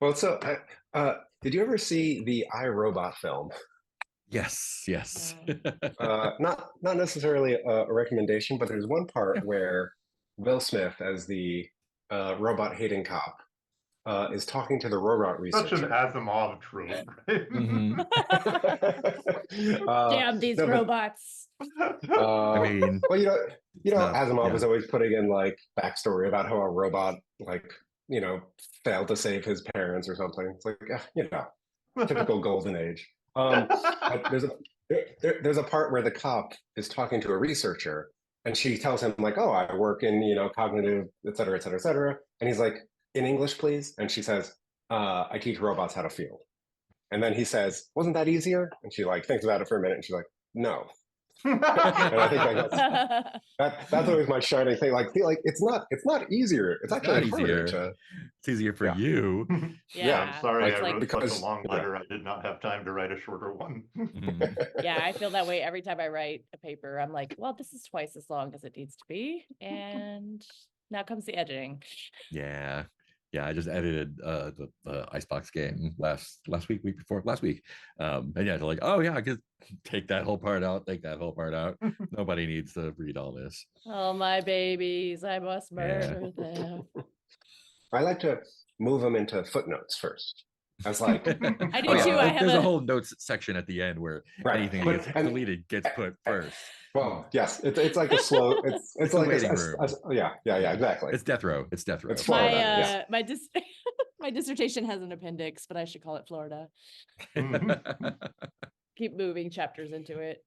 Well, so did you ever see the I, Robot film? Yes, yes. No. Not necessarily a recommendation, but there's one part where Will Smith, as the robot hating cop, is talking to the robot Such an researcher. Asimov trope, right? hmm Damn these No, but robots. I mean, well, it's not, Asimov yeah. was always putting in like backstory about how a robot failed to save his parents or something. It's like typical golden age. But there's a part where the cop is talking to a researcher, and she tells him like, "Oh, I work in cognitive, et cetera, et cetera, et cetera," and he's like, "In English, please," and she says, "I teach robots how to feel." And then he says, "Wasn't that easier?" And she like thinks about it for a minute, and she's like, "No." And I think that's always my shining thing. Like, feel like it's not easier. It's It's actually not harder easier. to. It's easier for Yeah. you. Yeah. I'm sorry Like, I wrote such because a long letter. I did not have time to write a shorter one. Mhm. Yeah, I feel that way every time I write a paper. I'm like, well, this is twice as long as it needs to be. And now comes the editing. Yeah. Yeah, I just edited the Icebox game week before last week. And yeah, they're like, oh yeah, I could take that whole part out, take that whole part out. Nobody needs to read all this. Oh, my babies, I must Yeah. murder them. I like to move them into footnotes first. I was like, I do Oh, yeah, too. I have there's a a whole notes section at the end where right, anything but that gets deleted gets put first. well, yes, it's like a slow. It's a like waiting room. yeah, exactly. It's death row. It's death row. It's Florida. Yes. my dissertation has an appendix, but I should call it Florida. Keep moving chapters into it.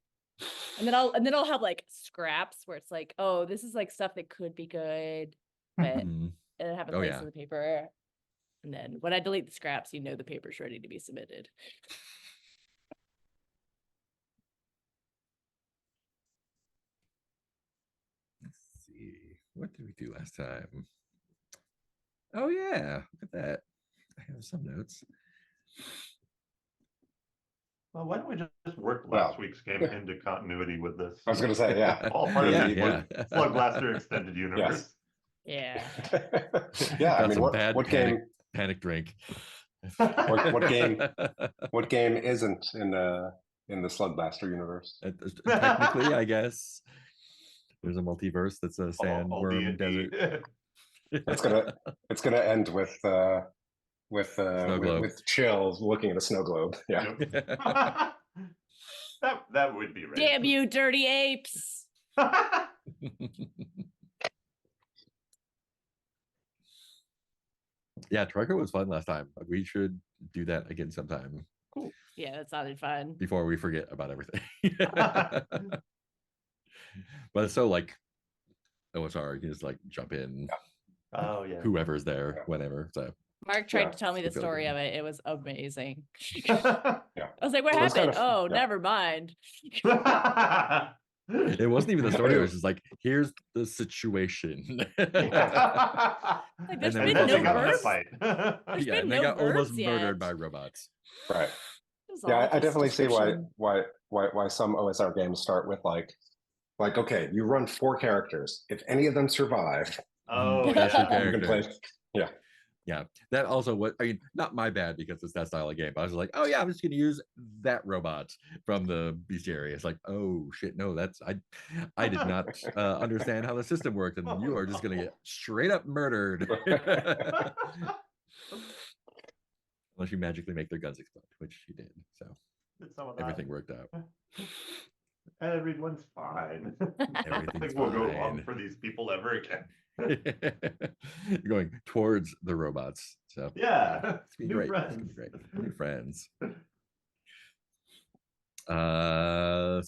And then I'll have like scraps where it's like, oh, this is like stuff that could be good, but Mhm. it'll have a Oh, place yeah. in the paper. And then when I delete the scraps, the paper's ready to be submitted. Let's see. What did we do last time? Oh yeah, look at that. I have some notes. Well, why don't we just work last week's game into continuity with this? I was going to say, yeah. All part of Yeah, the yeah. Slugblaster extended universe. Yeah. Yeah, I Got mean, some what bad what panic game panic drink. what game isn't in the Slugblaster universe? Technically, I guess there's a multiverse that's a All sandworm D&D. desert. It's gonna end Snow globe. with chills looking at a snow globe. Yeah. that would be right. Damn you, dirty apes. Yeah, Troika was fun last time. We should do that again sometime Cool. Yeah, that sounded fun. before we forget about everything. But it's so like OSR, you can just like jump in, Oh yeah. whoever's there, whenever. So Mark tried Yeah, to tell me the it's really story good. of it. It was amazing. Yeah. I was like, what It was happened? kind of- Oh, yeah. never mind. it wasn't even the story, it was just like, here's the situation. Like, there's then been we no got in a births. fight. There's Yeah, been and they no got almost births yet. murdered by robots. Right. It was Yeah, all I just definitely see description. why some OSR games start with like okay, you run 4 characters. If any of them survive, Oh That's your yeah. you can play. character. Yeah, that also what I mean, not my bad because it's that style of game. But I was like, oh yeah, I'm just gonna use that robot from the bestiary. It's like, oh shit, no, I did not understand how the system worked, and Oh, you are just gonna no. get straight up murdered. Unless you magically make their guns explode, which you did. So Did some of that. everything worked out. Everyone's fine. I don't Everything's think we'll go wrong fine. for these people ever again. You're going towards the robots. So Yeah. it's gonna be New great. friends. It's gonna be great. New friends.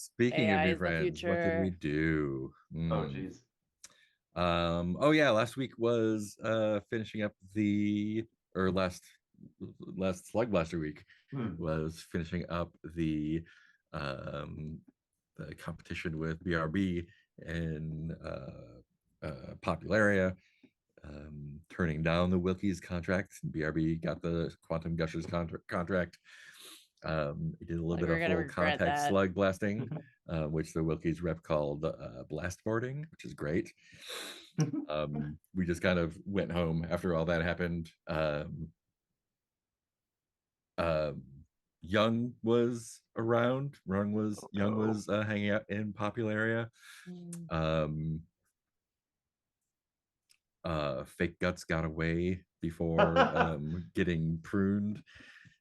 Speaking AI of new is the friends, what did future. we do? Oh geez. Oh yeah, last week was finishing up last Slugblaster week was finishing up the competition with BRB in Popularia, turning down the Wilkie's contract. BRB got the Quantum Gushers contract. We did a little bit We're of gonna full regret contact that. slug blasting, which the Wilkie's rep called blast boarding, which is great. We just kind of went home after all that happened. Young was around. Young was hanging out in Popular area. Mm. Fake Guts got away before getting pruned,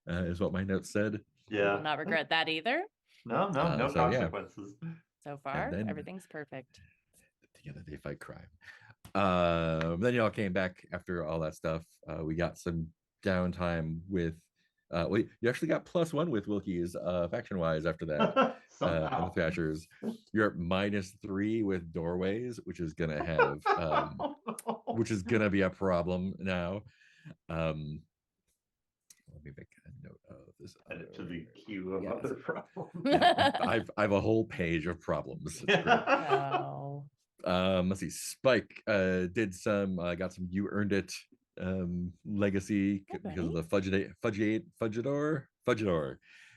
is what my notes said. Will Yeah. not regret that either. No So, yeah. consequences. So far, then- everything's perfect. Together they fight crime. Then y'all came back after all that stuff. We got some downtime with you actually got +1 with Wilkie's faction wise after that. And Somehow. the Thrashers. You're at -3 with Doorways, which is gonna have which is gonna be a problem now. Let me make a note of this. Add it to the queue of Yes. other problems. Yeah, I have a whole page of problems. It's great. Oh. Let's see. Spike did some got some You Earned It legacy because of the Fudgidor.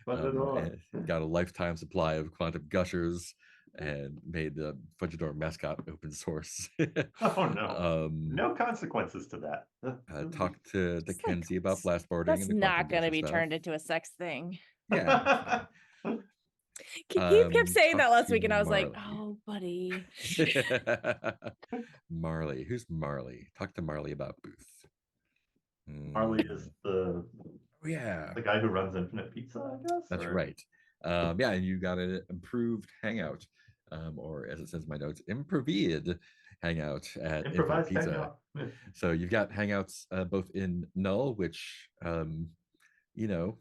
And got a lifetime supply of quantum gushers and made the Fudgidor mascot open source. Oh no. No consequences to that. Talked to It's like, Kenzie about blast boarding. That's and the not quantum going to gusher be stuff. turned into a sex thing. Yeah. He kept saying that talk last to week, and I was like, Marley. "Oh, buddy." Marley. Who's Marley? Talk to Marley about Booth. Marley is the yeah. guy who runs Infinite Pizza, I guess. That's or- right. Yeah, and you got an improved hangout, or as it says in my notes, improved hangout at Infinite Improvised Pizza. hangout. Yeah. So you've got hangouts both in Null, which you know,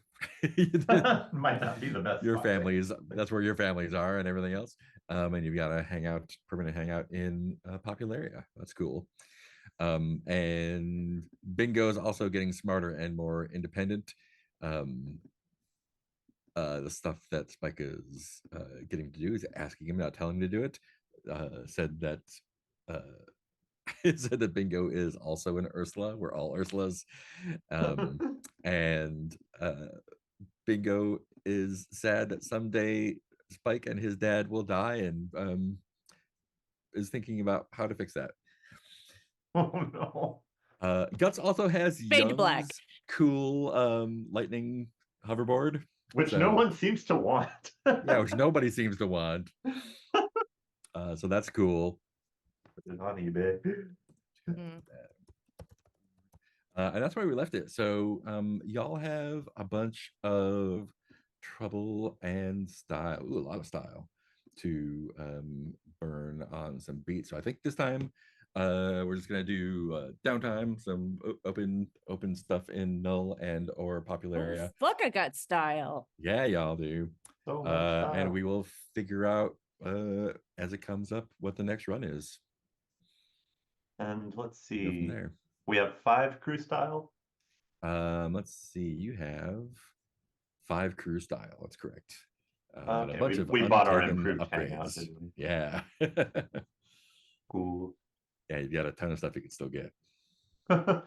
Might not be the best. your spot, right? families, that's where your families are and everything else. And you've got a hangout, permanent hangout in Popularia. That's cool. And Bingo is also getting smarter and more independent. The stuff that Spike is getting to do is asking him, not telling him to do it. Said that said that Bingo is also an Ursula. We're all Ursulas. And Bingo is sad that someday Spike and his dad will die, and is thinking about how to fix that. Oh no. Guts also has Fade to black. Young's cool lightning hoverboard, Which So- no one seems to want. yeah, which nobody seems to want. So that's cool. Put it on eBay. Mm. And that's where we left it. So y'all have a bunch of trouble and style, a lot of style to burn on some beats. So I think this time we're just gonna do downtime, some open stuff in Null and or Popular area. Fuck, I got style. Yeah, y'all do. So much And style. we will figure out as it comes up what the next run is. And let's Go from see. there. We have 5 crew style. Let's see. You have 5 crew style. That's correct. And Okay, a bunch of we bought our untaken improved hangout, upgrades. didn't we? Yeah. Cool. Yeah, you got a ton of stuff you can still get. I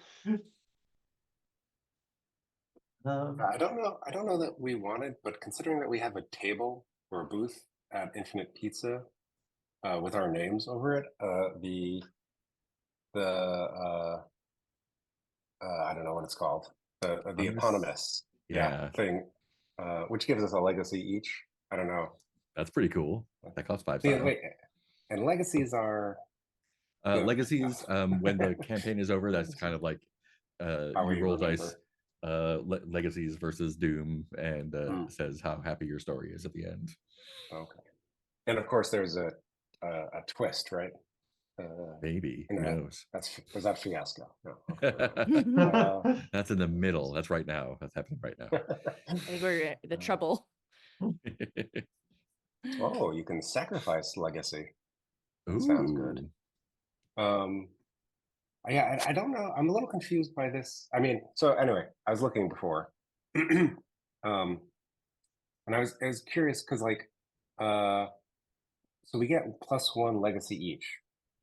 don't know that we wanted, but considering that we have a table or a booth at Infinite Pizza with our names over it, I don't know what it's called, the Eponymous? eponymous Yeah, thing, which gives us a legacy each. I don't know. that's pretty cool. That costs 5 Yeah, style. wait, and legacies are good. Legacies, when the campaign is over, that's kind of like How you you roll remember. dice legacies versus Doom, and Hmm. says how happy your story is at the end. Okay, and of course there's a twist, right? Maybe, who No. knows? Was that Fiasco? No. Okay. That's in the middle. That's right now. That's happening right now. I think we're the trouble. Oh, you can sacrifice legacy. Sounds good. Yeah, I don't know. I'm a little confused by this. I mean, so anyway, I was looking before, and I was curious because like, so we get +1 legacy each,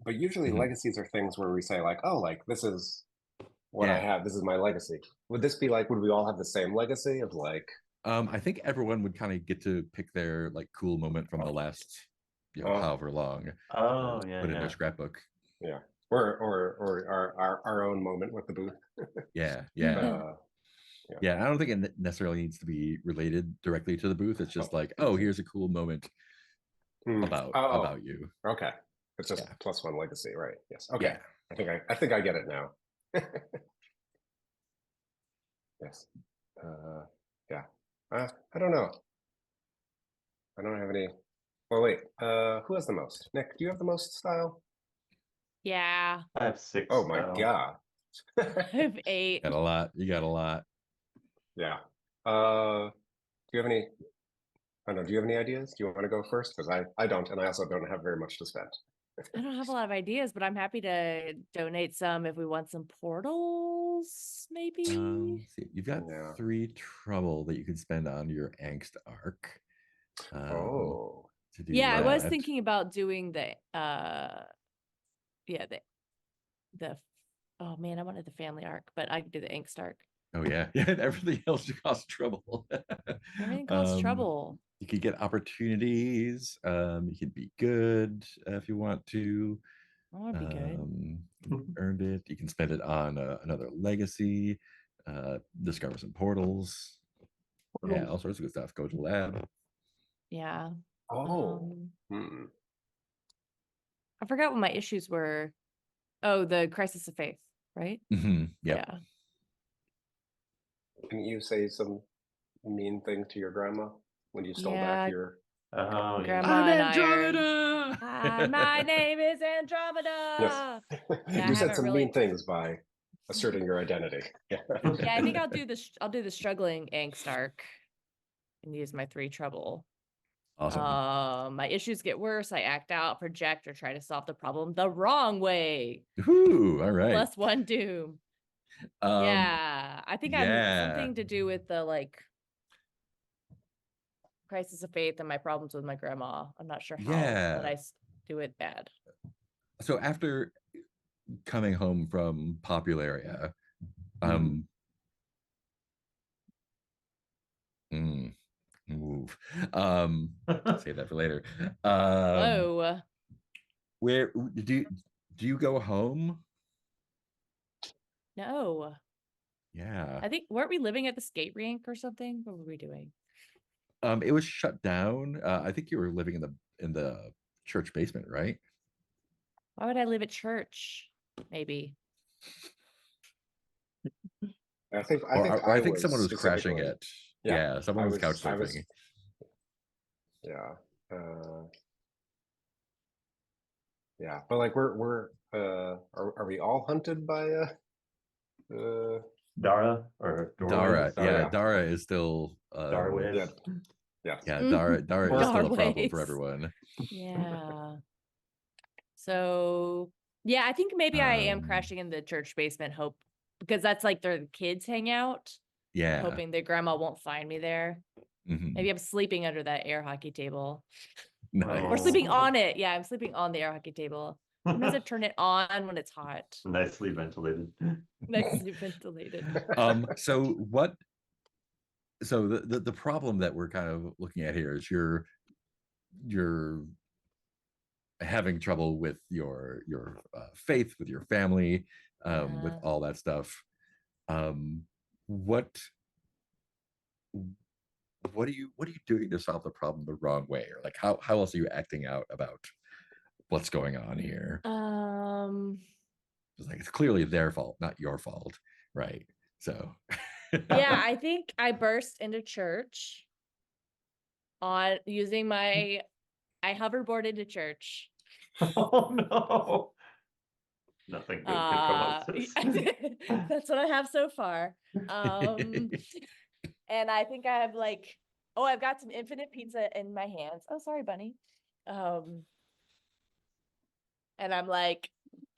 but usually Mhm. legacies are things where we say like, oh, like this is what I Yeah. have. This is my legacy. Would this be like? Would we all have the same legacy of like? I think everyone would kind of get to pick their like cool moment from the last, Oh. however long. Oh, yeah, Put in yeah. their scrapbook. Or our own moment with the booth. Yeah, yeah. Yeah, I don't think it necessarily needs to be related directly to the booth. It's just like, oh, here's a cool moment about you. Okay. It's just Yeah. +1 legacy, right? Yes. Okay. Yeah. I think I get it now. Yes. Yeah. I don't know. I don't have any. Well, wait. Who has the most? Nick, do you have the most style? Yeah. I have 6 Oh my now. god. I have 8. Got a lot. You got a lot. Yeah. Do you have any? I don't know. Do you have any ideas? Do you want to go first? Because I don't, and I also don't have very much to spend. I don't have a lot of ideas, but I'm happy to donate some if we want some portals, maybe. See, you've got 3 trouble that you could spend on your angst arc. Oh. To do Yeah, I was that. thinking about doing the the oh man, I wanted the family arc, but I could do the angst arc. Oh yeah, yeah. Everything else should cause trouble. Everything causes trouble. You could get opportunities. You could be good if you want to. I want to be good. You earned it. You can spend it on another legacy. Discover some portals. Yeah, all sorts of good stuff. Go to lab. Yeah. Oh. I forgot what my issues were. Oh, the crisis of faith, right? Yep. Yeah. Didn't you say some mean thing to your grandma when you stole back your? Oh, Grandma I'm and I Andromeda. my name is Andromeda. Yes. Yeah, You I said haven't some really. mean things by asserting your identity. Yeah. Yeah, I think I'll do the struggling angst arc and use my 3 trouble. Awesome. My issues get worse. I act out, project, or try to solve the problem the wrong way. Ooh, all right. +1 doom. Yeah, I think I'm something to do with the like crisis of faith and my problems with my grandma. I'm not sure how, but I do it bad. So after coming home from Popularia, move. Save that for later. Whoa. Where do you go home? No. Yeah. I think weren't we living at the skate rink or something? What were we doing? It was shut down. I think you were living in the church basement, right? Why would I live at church? Maybe. I think I think someone was crashing it. Yeah, Yeah, someone was couch surfing. Yeah. Yeah, but like are we all hunted by Dara or Dara? Yeah, yeah. Dara is still Darways. Yeah, Dara is still a problem for Darways. everyone. Yeah. So yeah, I think maybe I am crashing in the church basement, because that's like the kids hang out. Yeah. Hoping their grandma won't find me there. Maybe I'm sleeping under that air hockey table. Nice. Or sleeping on it. Yeah, I'm sleeping on the air hockey table. Sometimes I turn it on when it's hot. Nicely ventilated. Nicely ventilated. So the problem that we're kind of looking at here is you're having trouble with your faith, with your family, with all that stuff. What are you doing to solve the problem the wrong way, or like how else are you acting out about what's going on here? It's like it's clearly their fault, not your fault, right? So yeah, I think I burst into church on using I hoverboard into church. Oh no. Nothing good can come of this. That's what I have so far. And I think I have I've got some infinite pizza in my hands. Oh, sorry, bunny. And I'm like,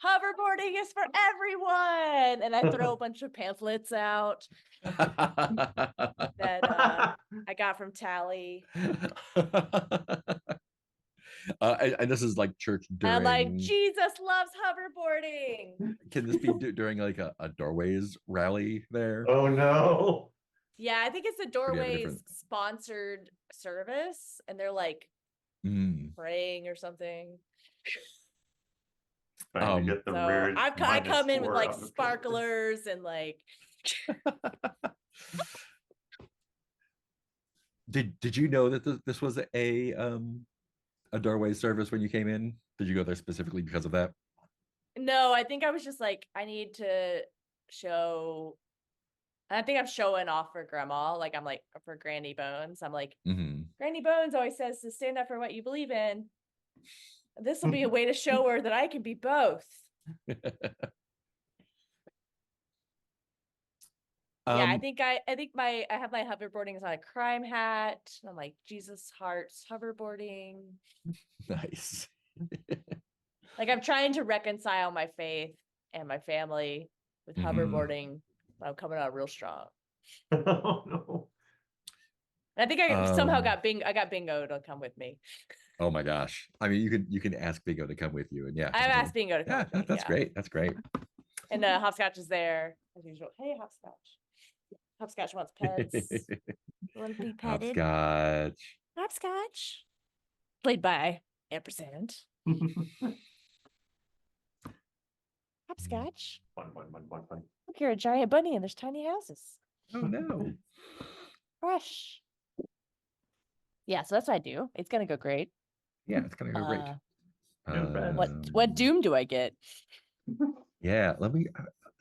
hoverboarding is for everyone. And I throw a bunch of pamphlets out that I got from Tally. And this is like church during. I'm like, Jesus loves hoverboarding. Can this be during like a Doorways rally there? Oh no. Yeah, I think it's a Doorways sponsored service, and they're like praying or something. Trying to get the rare I come in with like -4 sparklers and like Did you know that this was a doorway service when you came in? Did you go there specifically because of that? No, I think I was just like, I need to show. I think I'm showing off for grandma. Like I'm like for Granny Bones. I'm like, Mm-hmm. Granny Bones always says to stand up for what you believe in. This will be a way to show her that I can be both. Yeah, I think I have my hoverboarding is on a crime hat. I'm like Jesus hearts hoverboarding. Nice. Like I'm trying to reconcile my faith and my family with hoverboarding. I'm coming out real strong. Oh no. And I think I somehow Um, got I got Bingo to come with me. Oh my gosh. I mean, you can ask Bingo to come with you, and yeah, I've I mean, asked Bingo to come yeah, with me. that's Yeah. great. That's great. And Hopscotch is there as usual. Hey, Hopscotch. Hopscotch wants pets. Want to be petted? Hopscotch. Hopscotch. Played by Ampersand. Hopscotch. Fun. Look, you're a giant bunny and there's tiny houses. Oh no. Fresh. Yeah, so that's what I do. It's gonna go great. Yeah, it's gonna go great. New friends. What doom do I get? Yeah, let me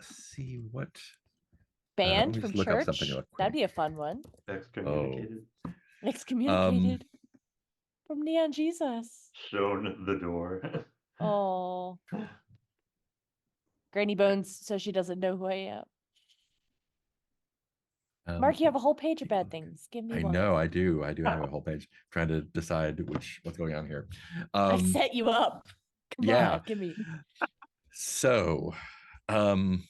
see what. Banned let me from just look up something church? real That'd be a quick. fun one. Excommunicated. Excommunicated from Neon Jesus. Shown the door. Oh. Granny Bones, so she doesn't know who I am. Mark, you have a whole page of bad things. Give me I one. know, I do. I do have a whole page trying to decide what's going on here. I set you up. Come yeah. on, give me. So, Bunny.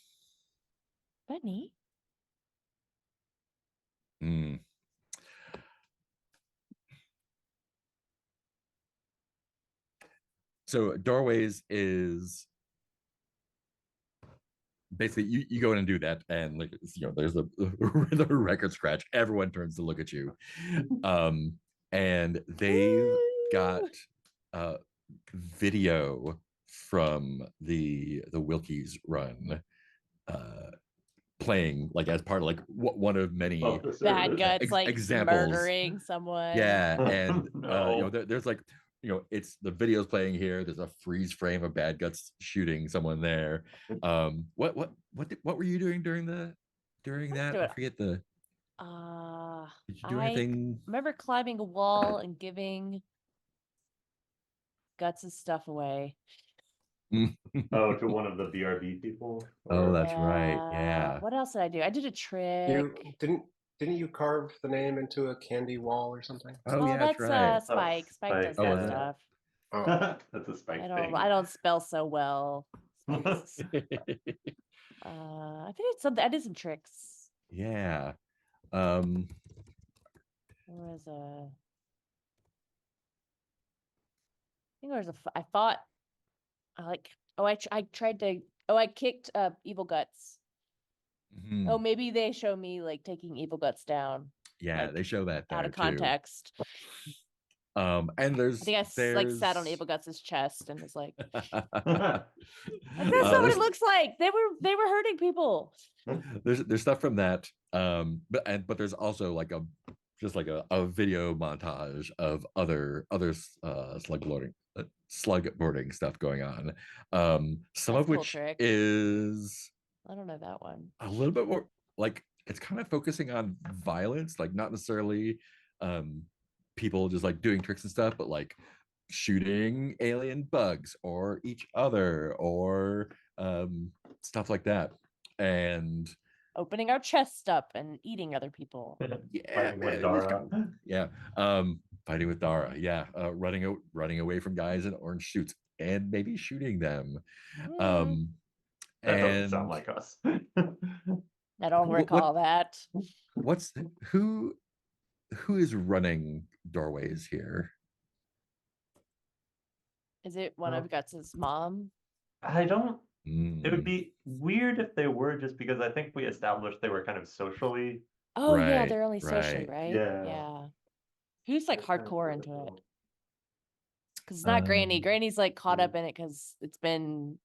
So doorways is basically you go in and do that, and like there's the record scratch. Everyone turns to look at you, and they've got video from the Wilkie's run playing like as part of like one of many Bad guts like examples. Murdering someone. Yeah, and No. there's like it's the video's playing here. There's a freeze frame of Bad Guts shooting someone there. What were you doing during that? I forget the. Did you do anything? Remember climbing a wall and giving Guts' stuff away. Oh, to one of the BRB people? Oh, that's right. Yeah. What else did I do? I did a trick. You didn't you carve the name into a candy wall or something? Oh, yeah, that's that's right. Spike. Spike does Oh, that was it? stuff. Oh. That's a Spike I thing. don't spell so well. I did something. I did some tricks. Yeah. There was a. I think there was a. I fought. I tried to. Oh, I kicked Evil Guts. Mhm. Oh, maybe they show me like taking Evil Guts down. Yeah, like, they show that there out of too. context. And I think I like sat on Evil Guts' chest and was like, that's not what it looks like. They were hurting people. There's stuff from that. But there's also like a video montage of other slug boarding stuff going on. Some That's of a cool which trick. is I don't know that one. a little bit more like it's kind of focusing on violence, like not necessarily people just like doing tricks and stuff, but like shooting alien bugs or each other or stuff like that. And opening our chests up and eating other people. Yeah, Fighting with Dara. Yeah, fighting with Dara. Yeah, running away from guys in orange suits and maybe shooting them. That doesn't And sound like us. I don't recall that. Who is running doorways here? Is it one of Guts' mom? I don't. It would be weird if they were, just because I think we established they were kind of socially. Oh yeah, Right, they're only socially, right. right? Yeah. Who's like hardcore into it? Because it's not Granny. Granny's like caught up in it because it's been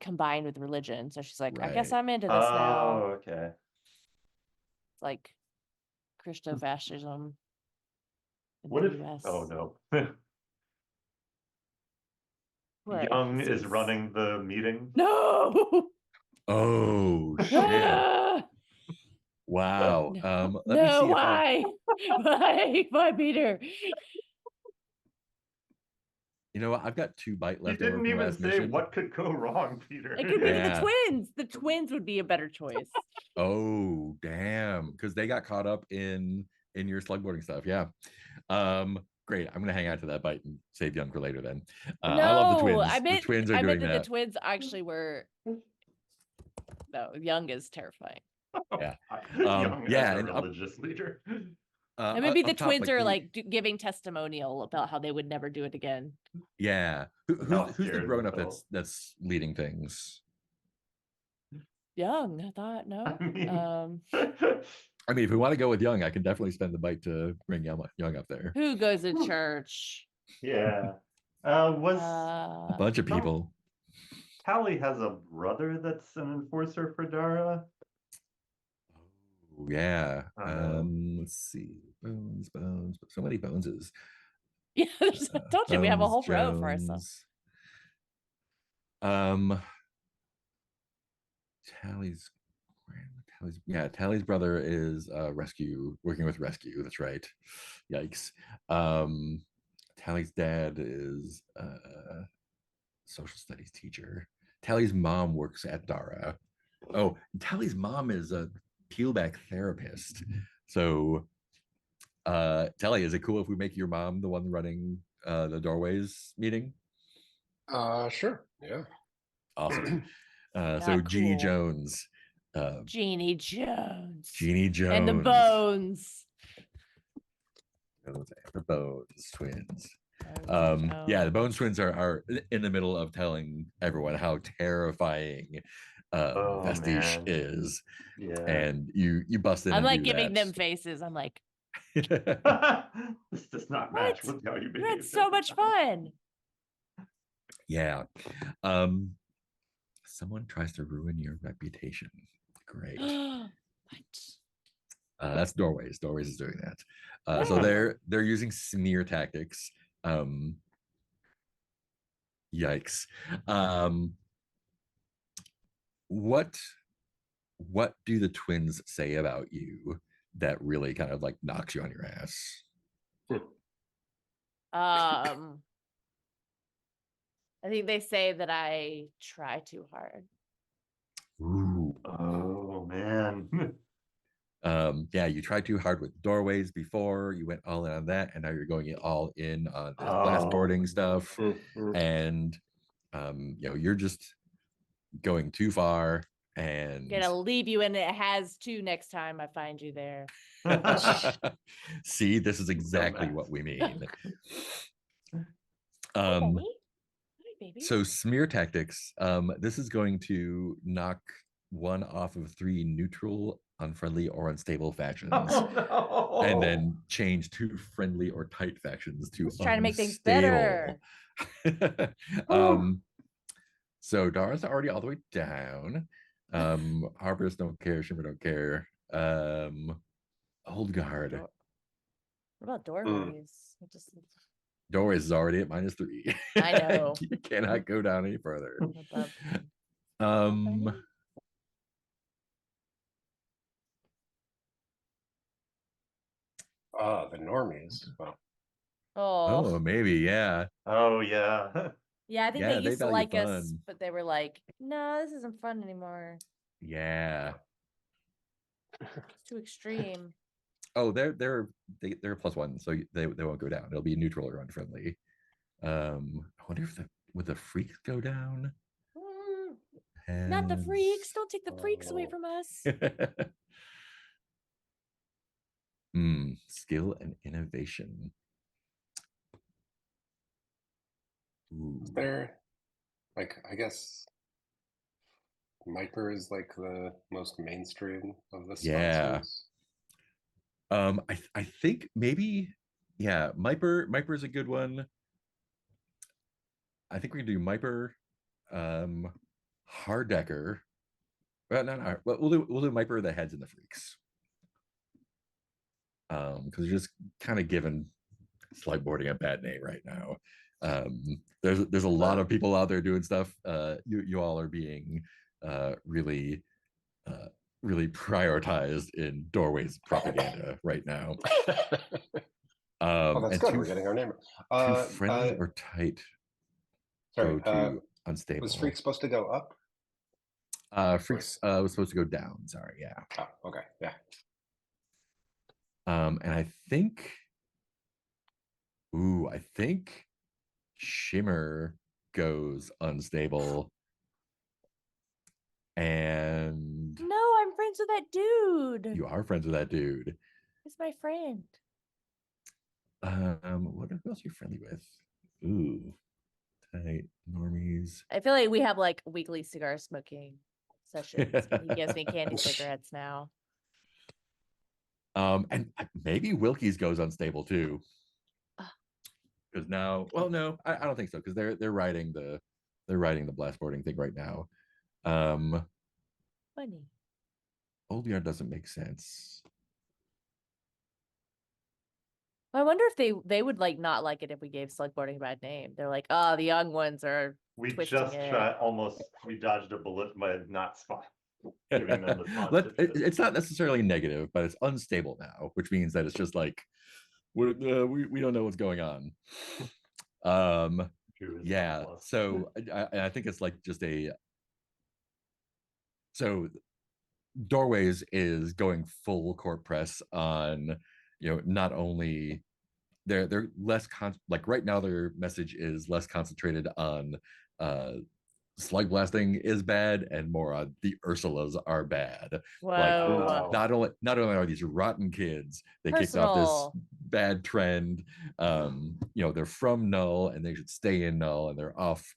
combined with religion. So she's like, I guess Right. I'm into this now. Oh, okay. like Christo-fascism in What the if? US. Oh no. What? Young is Seems- running the meeting. No. Oh shit! Ah! Wow. No, Let me see if I. why? Why, Peter? You know what? I've got 2 bite He left over didn't from even last say mission. what could go wrong, Peter. It could be Yeah. the twins. The twins would be a better choice. Oh damn! Because they got caught up in your slugboarding stuff. Yeah. Great. I'm gonna hang out to that bite and save Young for later. Then. I love the No, twins. I The meant twins are I doing meant that that. the twins actually were. No, Young is terrifying. Yeah. Young yeah, as a and up, religious leader. And maybe the up top, twins are the- like giving testimonial about how they would never do it again. Yeah. How Who's the scared grown they up felt. that's leading things? Young, I thought no. I mean, I mean, if we want to go with Young, I can definitely spend the bite to bring Young up there. Who goes to church? yeah. Was A bunch of no, people. Tally has a brother that's an enforcer for Dara. Oh, yeah. Oh. Let's see. Bones. So many Boneses. Yeah, I told you we have a Bones, whole row for ourselves. Jones. Tally's Tally's brother is working with rescue. That's right. Yikes. Tally's dad is social studies teacher. Tally's mom works at Dara. Oh, Tally's mom is a peelback therapist. So Tally, is it cool if we make your mom the one running the doorways meeting? Sure. Yeah. Awesome. So Not Jeannie cool. Jones. Jeannie Jones. Jeannie Jones. And the Bones. The Bones twins. Bones Yeah, the and Bones twins are in the middle of telling everyone how terrifying Oh Vestige man. is. Yeah. And you bust in I'm and like do giving them that. faces. I'm like, This does not match What? with how you you behave. had so much fun. Yeah. Someone tries to ruin your reputation. Great. What? That's Doorways. Doorways is doing that. So Oh. they're using smear tactics. Yikes. What do the twins say about you that really kind of like knocks you on your ass? I think they say that I try too hard. Ooh. Oh man. Yeah, you tried too hard with Doorways before, you went all in on that, and now you're going all in on this blast boarding stuff. And you're just going too far, and Gonna leave you and it has to next time I find you there. see, this is exactly Dumbass. what we mean. Hi, baby. So smear tactics, this is going to knock one off of 3 neutral, unfriendly, or unstable factions, Oh no. and then change 2 friendly or tight factions to Just trying to make things unstable. better. So Dara's already all the way down. Harpers don't care, Shimmer don't care. Old Guard. What about doorways? It just Doorways is already at -3. I know. You cannot go down any further. above. Um The normies. Well, oh, maybe, yeah. Oh yeah. Yeah, I think Yeah, they they used to value like us, fun. but they were like, no, this isn't fun anymore. Yeah. It's too extreme. Oh, they're a +1, so they won't go down. It'll be neutral or unfriendly. I wonder if would the freaks go down? Not the freaks. Don't take the freaks away Oh. from us. Skill and innovation. Ooh. is there, like, I guess Miper is like the most mainstream of the Yeah. sponsors. I think maybe, yeah, Miper is a good one. I think we can do Miper, Harddecker. Well, no, we'll do Miper, the heads, and the freaks. because they're just kind of giving slideboarding a bad name right now. There's a lot of people out there doing stuff. You all are being really really prioritized in Doorway's propaganda right now. Oh, that's And good. We're getting our name. too friendly or tight Sorry, go to unstable. was Freak supposed to go up? Freaks was supposed to go down. Sorry, yeah. Oh, okay, yeah. And I think, I think Shimmer goes unstable. And No, I'm friends with that dude. you are friends with that dude. He's my friend. What else are you friendly with? Ooh, tight normies. I feel like we have like weekly cigar smoking sessions. He gives me candy cigarettes now. And maybe Wilkie's goes unstable too. Because now, well, no, I don't think so. Because they're riding the blastboarding thing right now. Funny. Old Yard doesn't make sense. I wonder if they would like not like it if we gave slugboarding a bad name. They're like, oh, the young ones are We twisting just it. we dodged a bullet by not giving them the sponsorship. It's not necessarily negative, but it's unstable now, which means that it's just like we don't know what's going on. Yeah. So I think it's like just so Doorways is going full court press on, not only they're less like right now their message is less concentrated on slug blasting is bad and more on the Ursulas are bad. Whoa. Like not only are these rotten kids, they kicked off this bad trend. They're from Null and they should stay in Null, and they're off,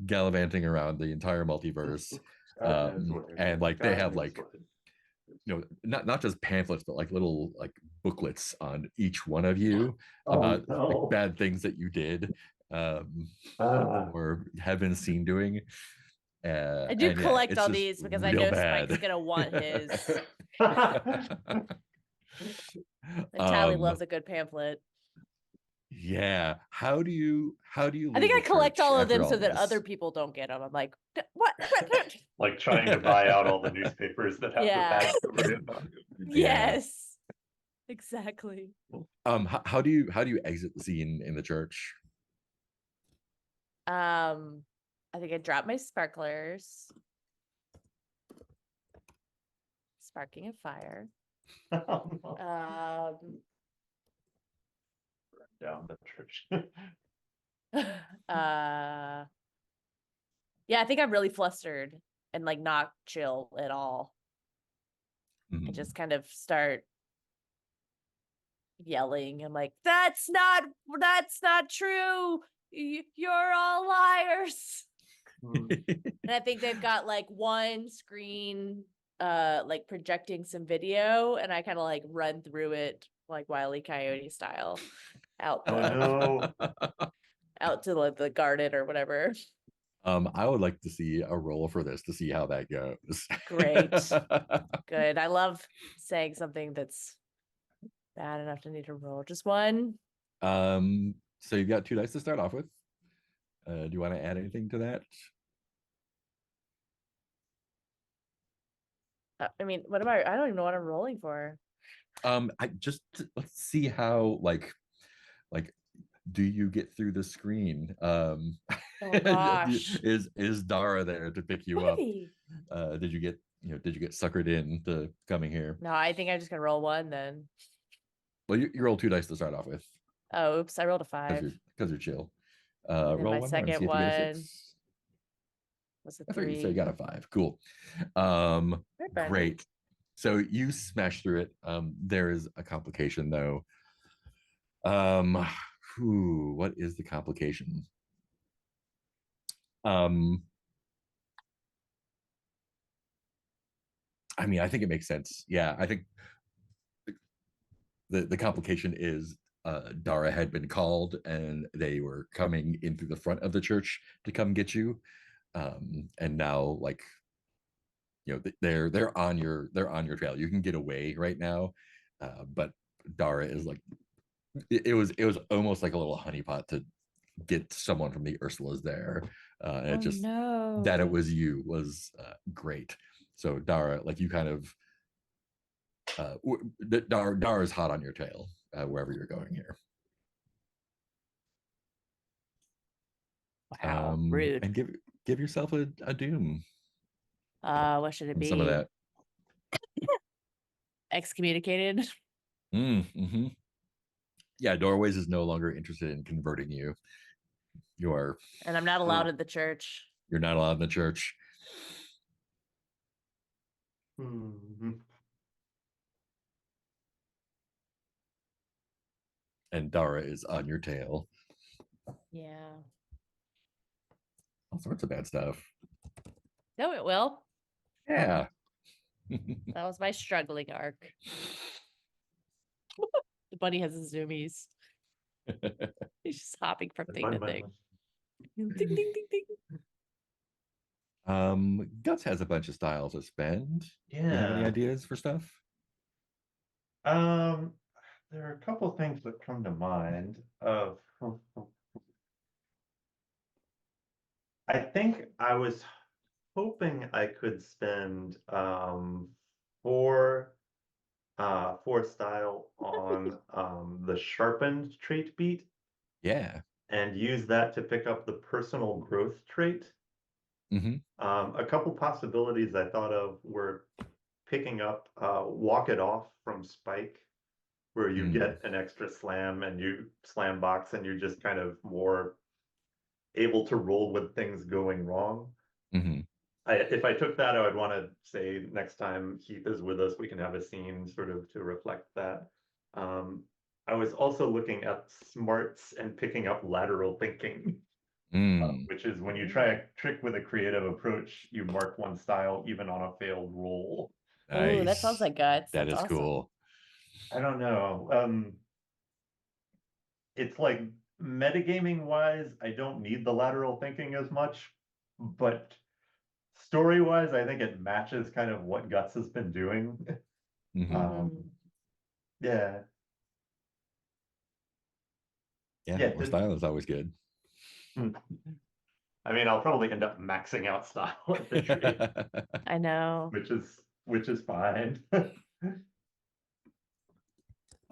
gallivanting around the entire multiverse. And like they have like not just pamphlets, but like little like booklets on each one of you about like, bad things that you did or have been seen doing. I do collect all these because I know Spike's gonna want his. Tally loves a good pamphlet. Yeah. How do you I think I collect all of them so that other people don't get them. I'm like, what? Like trying to buy out all the newspapers that have the bad. Yes. Exactly. How do you exit the scene in the church? I think I dropped my sparklers. Sparking a fire. Down the church. Yeah, I think I'm really flustered and like not chill at all. I just kind of start yelling. I'm like, that's not true. You're all liars. And I think they've got like one screen like projecting some video, and I kind of like run through it like Wile E. Coyote style out out to the garden or whatever. I would like to see a roll for this to see how that goes. Great. Good. I love saying something that's bad enough to need to roll. Just one. So you've got 2 dice to start off with. Do you want to add anything to that? I mean, what am I don't even know what I'm rolling for. Let's see how like do you get through the screen? Oh gosh. Is Dara there to pick you Maybe. up? Did you get suckered into coming here? No, I think I'm just gonna roll one then. Well, you roll 2 dice to start off with. Oh, oops! I rolled a 5. Because you're chill. Roll my one second more and see if you get a one 6. was a I thought 3. you said you got a 5. Cool. Great. So you smash through it. There is a complication though. What is the complication? I mean, I think it makes sense. Yeah, I think the complication is Dara had been called and they were coming in through the front of the church to come get you. And now like they're on your trail. You can get away right now, but Dara is like, it was almost like a little honeypot to get someone from the Ursulas there, and it just that it no. was you was great. So Dara, like you kind of Dara's hot on your tail wherever you're going here. Wow, rude. And give yourself a doom What should it from be? some of that. Excommunicated. Mm-hmm. Yeah, Doorways is no longer interested in converting you. You are And I'm not allowed in the church. you're not allowed in the church. Mhm. And Dara is on your tail. Yeah. All sorts of bad stuff. No, it will. Yeah. That was my struggling arc. The bunny has his zoomies. He's just hopping from thing to thing. Ding, ding, ding, ding. Guts has a bunch of styles to spend. Do you have any Yeah. ideas for stuff? There are a couple things that come to mind of I think I was hoping I could spend four style on the sharpened trait beat Yeah. and use that to pick up the personal growth trait. Mm-hmm. A couple possibilities I thought of were picking up Walk It Off from Spike, where you get an extra slam and you slam box and you're just kind of more able to roll with things going wrong. Mm-hmm. If I took that, I would want to say next time Heath is with us, we can have a scene sort of to reflect that. I was also looking at smarts and picking up lateral thinking, which is when you try a trick with a creative approach, you mark one style even on a failed roll. Nice. Ooh, that sounds like guts. That That's is awesome. cool. I don't know. It's like metagaming wise, I don't need the lateral thinking as much, but story wise, I think it matches kind of what Guts has been doing. Mm-hmm. Yeah. Yeah, more style is always good. I mean, I'll probably end up maxing out style at the tree, I know. which is fine.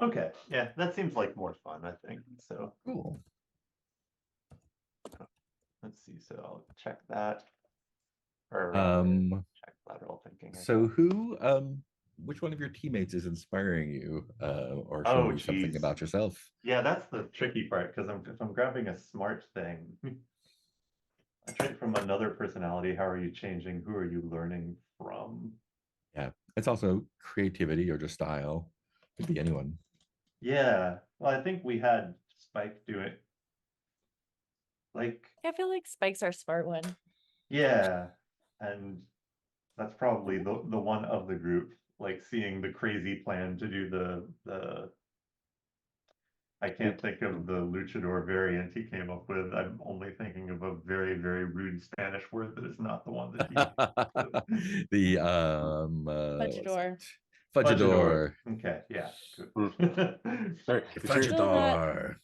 Okay, yeah, that seems like more fun, I think. So Cool. let's see. So I'll check that. Or check lateral thinking. So which one of your teammates is inspiring you or showing you something geez. about yourself? Yeah, that's the tricky part because if I'm grabbing a smart thing, a trait from another personality, how are you changing? Who are you learning from? Yeah, it's also creativity or just style. Could be anyone. Yeah, well, I think we had Spike do it. Like, I feel like Spike's our smart one. yeah, and that's probably the one of the group, like seeing the crazy plan to do the I can't think of the luchador variant he came up with. I'm only thinking of a very, very rude Spanish word that is not the one that he The Fudgador. Fudgador. Okay, yeah, good. Fudgador.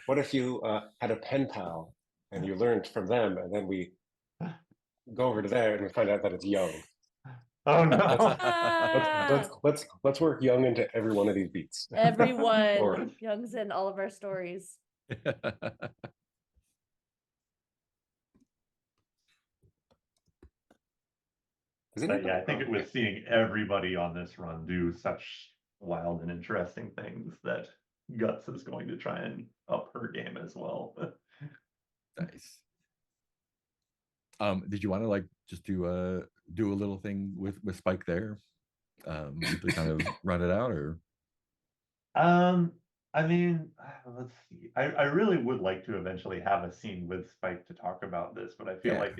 What if you had a pen pal and you learned from them, and then we go over to there and we find out that it's Young. Oh no! Let's work Young into every one of these beats. Everyone, Or- Young's in all of our stories. Yeah, I think it was seeing everybody on this run do such wild and interesting things that Guts is going to try and up her game as well. Nice. Did you want to like just do a little thing with Spike there? To kind of run it out, or I mean, let's see. I really would like to eventually have a scene with Spike to talk about this, but I feel Yeah. like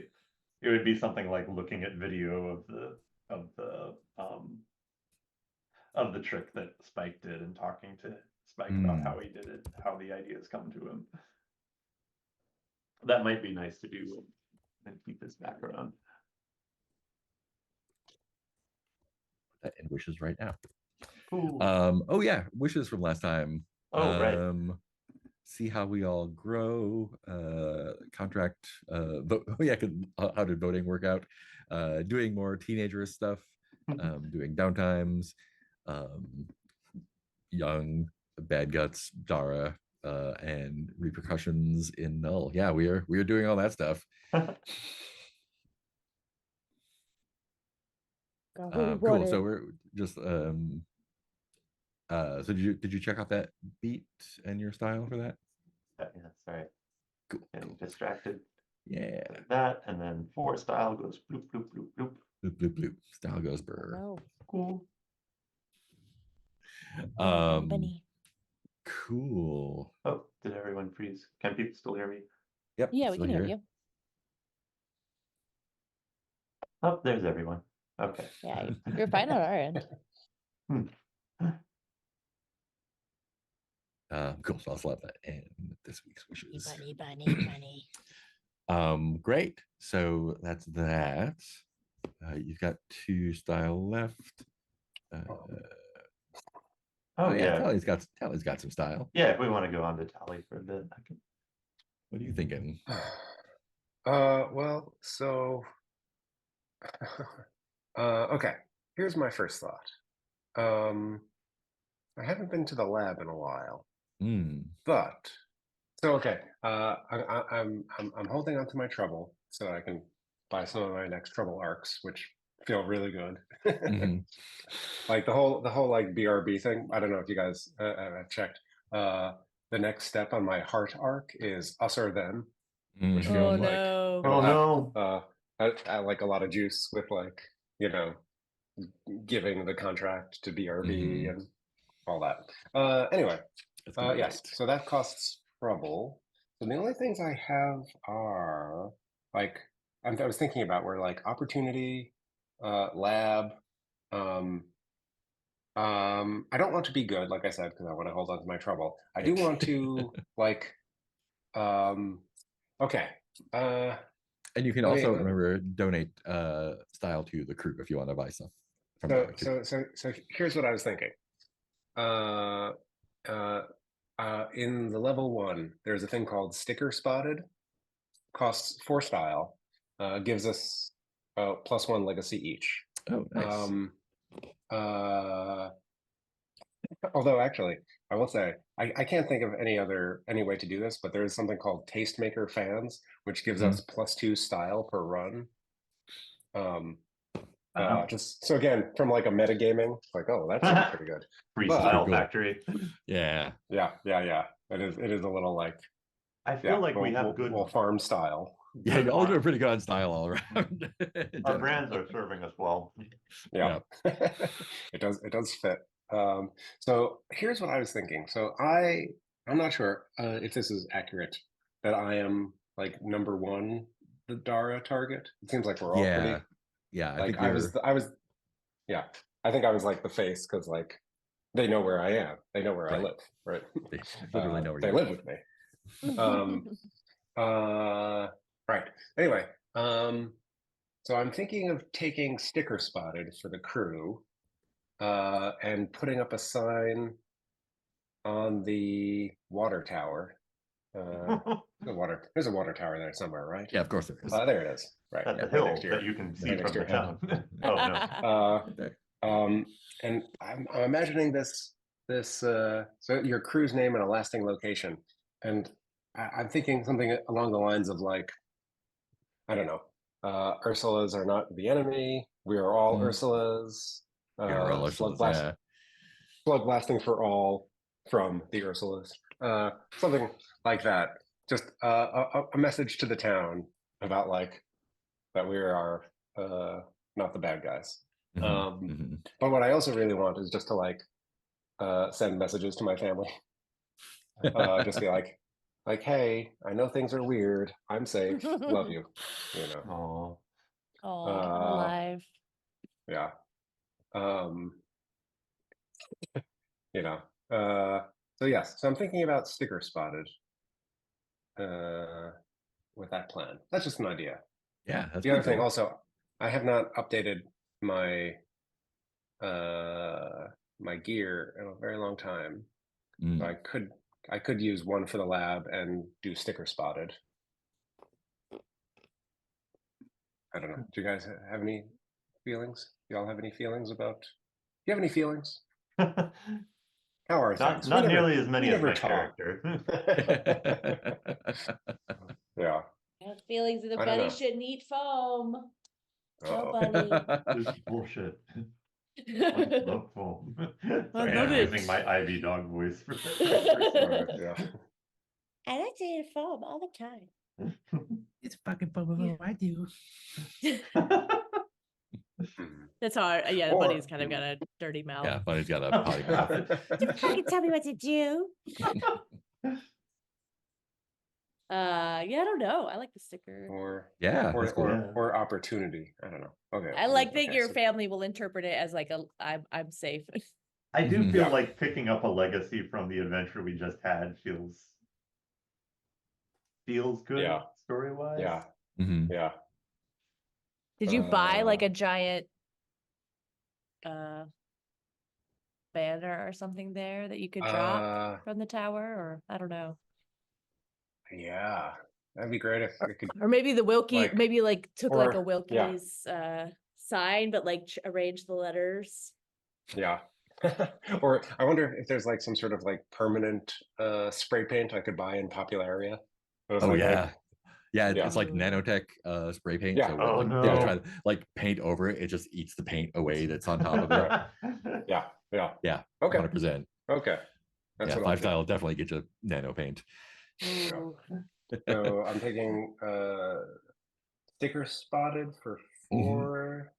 it would be something like looking at video of the trick that Spike did and talking to Spike about how he did it, how the ideas come to him. That might be nice to do and keep his background. that in wishes right now. Cool. Oh yeah, wishes from last time. Oh, right. See how we all grow. Contract. Vote. Oh yeah, how did voting work out? Doing more teenager stuff. Doing downtimes. Young bad guts. Dara. And repercussions in null. Yeah, we are doing all that stuff. Cool. So we're just so did you check out that beat and your style for that? Yeah, sorry. Cool. Getting distracted. Yeah. Like that, and then 4 style goes bloop bloop bloop bloop. Bloop bloop bloop. Style goes burr. Oh, Cool. bunny. Cool. Oh, did everyone freeze? Can people still hear me? Yep. Yeah, we still can hear here. you. Oh, there's everyone. Okay. Yeah, you're fine on our end. Cool. So I'll slap that in this week's wishes. Bunny. Great. So that's that. You've got 2 style left. Oh yeah. Tally's got some style. Yeah, if we want to go on to Tally for a bit, I can. What are you thinking? Well, so okay. Here's my first thought. I haven't been to the lab in a while, but so okay. I'm holding on to my trouble so I can buy some of my next trouble arcs, which feel really good. Like the whole like BRB thing. I don't know if you guys have checked. The next step on my heart arc is us or them, which feels like Oh no. I like a lot of juice with like, you know, giving the contract to BRB and all that. Anyway, yes, so that costs trouble. So the only things I have are like I was thinking about were like opportunity, lab. I don't want to be good, like I said, because I want to hold on to my trouble. I do want to like, okay. And you can also remember donate style to the crew if you want to buy stuff. So here's what I was thinking. In the level 1, there's a thing called Sticker Spotted. Costs 4 style. Gives us +1 legacy each. Oh, nice. Although actually, I will say I can't think of any way to do this, but there is something called Tastemaker Fans, which gives us +2 style per run. Just so again, from like a metagaming, like, oh, that's pretty good. Freestyle factory. Yeah. It is a little like I feel like we have good farm style. Yeah, y'all doing pretty good on style all around. Our brands are serving us well. Yeah. It does fit. So here's what I was thinking. So I'm not sure if this is accurate, that I am like number 1 the Dara target. It seems like we're all pretty. Yeah, I think I was yeah. I think I was like the face because like they know where I am. They know where I live, right? They literally know where they live with me. Right. Anyway, so I'm thinking of taking Sticker Spotted for the crew, and putting up a sign on the water tower. There's a water tower there somewhere, right? Yeah, of course there is. There it is. Right. That's the hill that you can see from the town. Oh no. And I'm imagining this so your crew's name and a lasting location, and I'm thinking something along the lines of like, I don't know, Ursulas are not the enemy. We are all Ursulas. Slugblasting for all from the Ursulas. Something like that. Just a message to the town about like that we are not the bad guys. But what I also really want is just to like send messages to my family. Just be like, hey, I know things are weird. I'm safe. Love you. You know. Alive. Yeah. You know. So yes. So I'm thinking about Sticker Spotted. With that plan. That's just an idea. Yeah. That's the other thing cool. also, I have not updated my my gear in a very long time. Mm. So I could use one for the lab and do sticker spotted. I don't know. Do you guys have any feelings? Y'all have any feelings about? Do you have any feelings? How are Not things? not We never, nearly as we many as never my talk. character. Yeah. Have feelings that the I don't bunny know. shouldn't eat foam. No Uh-oh. bunny. This is bullshit. I love foam. Sorry, love I'm it. using my Ivy dog voice for Alright, yeah. I like to eat foam all the time. It's fucking fun. I do. That's hard. Yeah, the Or- bunny's kind of got a dirty mouth. Yeah, Bunny's got a potty mouth. Fucking tell me what to do. Yeah, I don't know. I like the sticker. or Yeah, or that's cool. or opportunity. I don't know. Okay. I like that okay, your so- family will interpret it as like I'm safe. I do feel Yeah. like picking up a legacy from the adventure we just had feels good Yeah. story-wise. Yeah. Mhm. Yeah. Did you buy like Uh, a giant banner or something there that you could drop from the tower, or I don't know. Yeah. That'd be great if I could. Or maybe the Wilkie Like- maybe like took like a or- yeah. Wilkie's sign, but like arrange the letters. Yeah. Or I wonder if there's like some sort of like permanent spray paint I could buy in Popularia. It was Oh like, yeah. Yeah, Yeah. it's like nanotech spray paint. Yeah. So Oh, when, like, no. you try to like paint over it, it just eats the paint away that's on top of it. Yeah. Yeah. Yeah, Okay. 100%. Okay. That's Yeah, what I'll five do. style will definitely get you nano paint. Ooh. So I'm taking sticker spotted for Mhm. 4.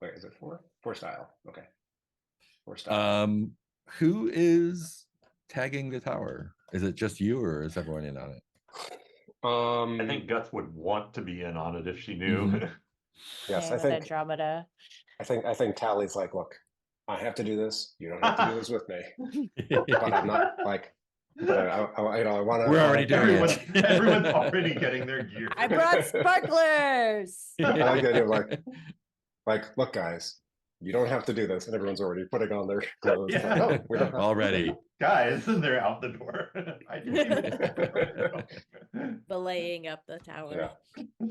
Wait, is it 4? 4 style. Okay. 4 style. Who is tagging the tower? Is it just you or is everyone in on it? I think Guts would want to be in on it if she knew. Mhm. yes, Yeah, I with think Andromeda. I think Tally's like, look, I have to do this. You don't have to do this with me. But I'm not like. But I want to. We're already doing Everyone's, it. everyone's already getting their gear. I brought sparklers. I like the idea of like, look, guys, you don't have to do this, and everyone's already putting on their clothes. It's like, Yeah. no, we don't have to. Already. Guys, and they're out the door. I didn't even Belaying up the tower. Yeah.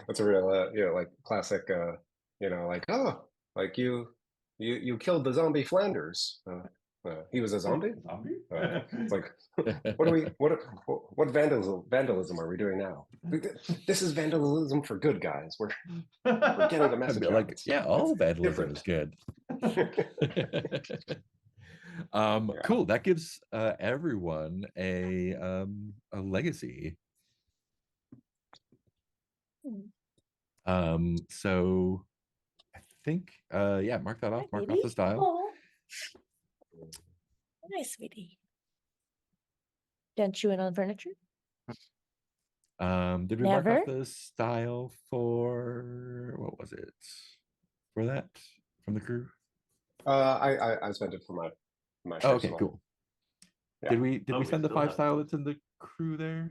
That's a real, like classic, like, oh, like you killed the zombie Flanders. He was a zombie. Zombie? It's like, what vandalism are we doing now? This is vandalism for good guys. We're getting the I'd message be out. like, It's- yeah, all it's vandalism is good. Cool. That gives everyone a legacy. So I think yeah, mark that off, mark off the style. Oh. Nice, sweetie. Done chewing on furniture? Did we mark Never? off the style for what was it? For that from the crew? I spent it for my Oh, okay, personal. cool. Yeah. Did we Oh, we send the still 5 have style some. that's in the crew there?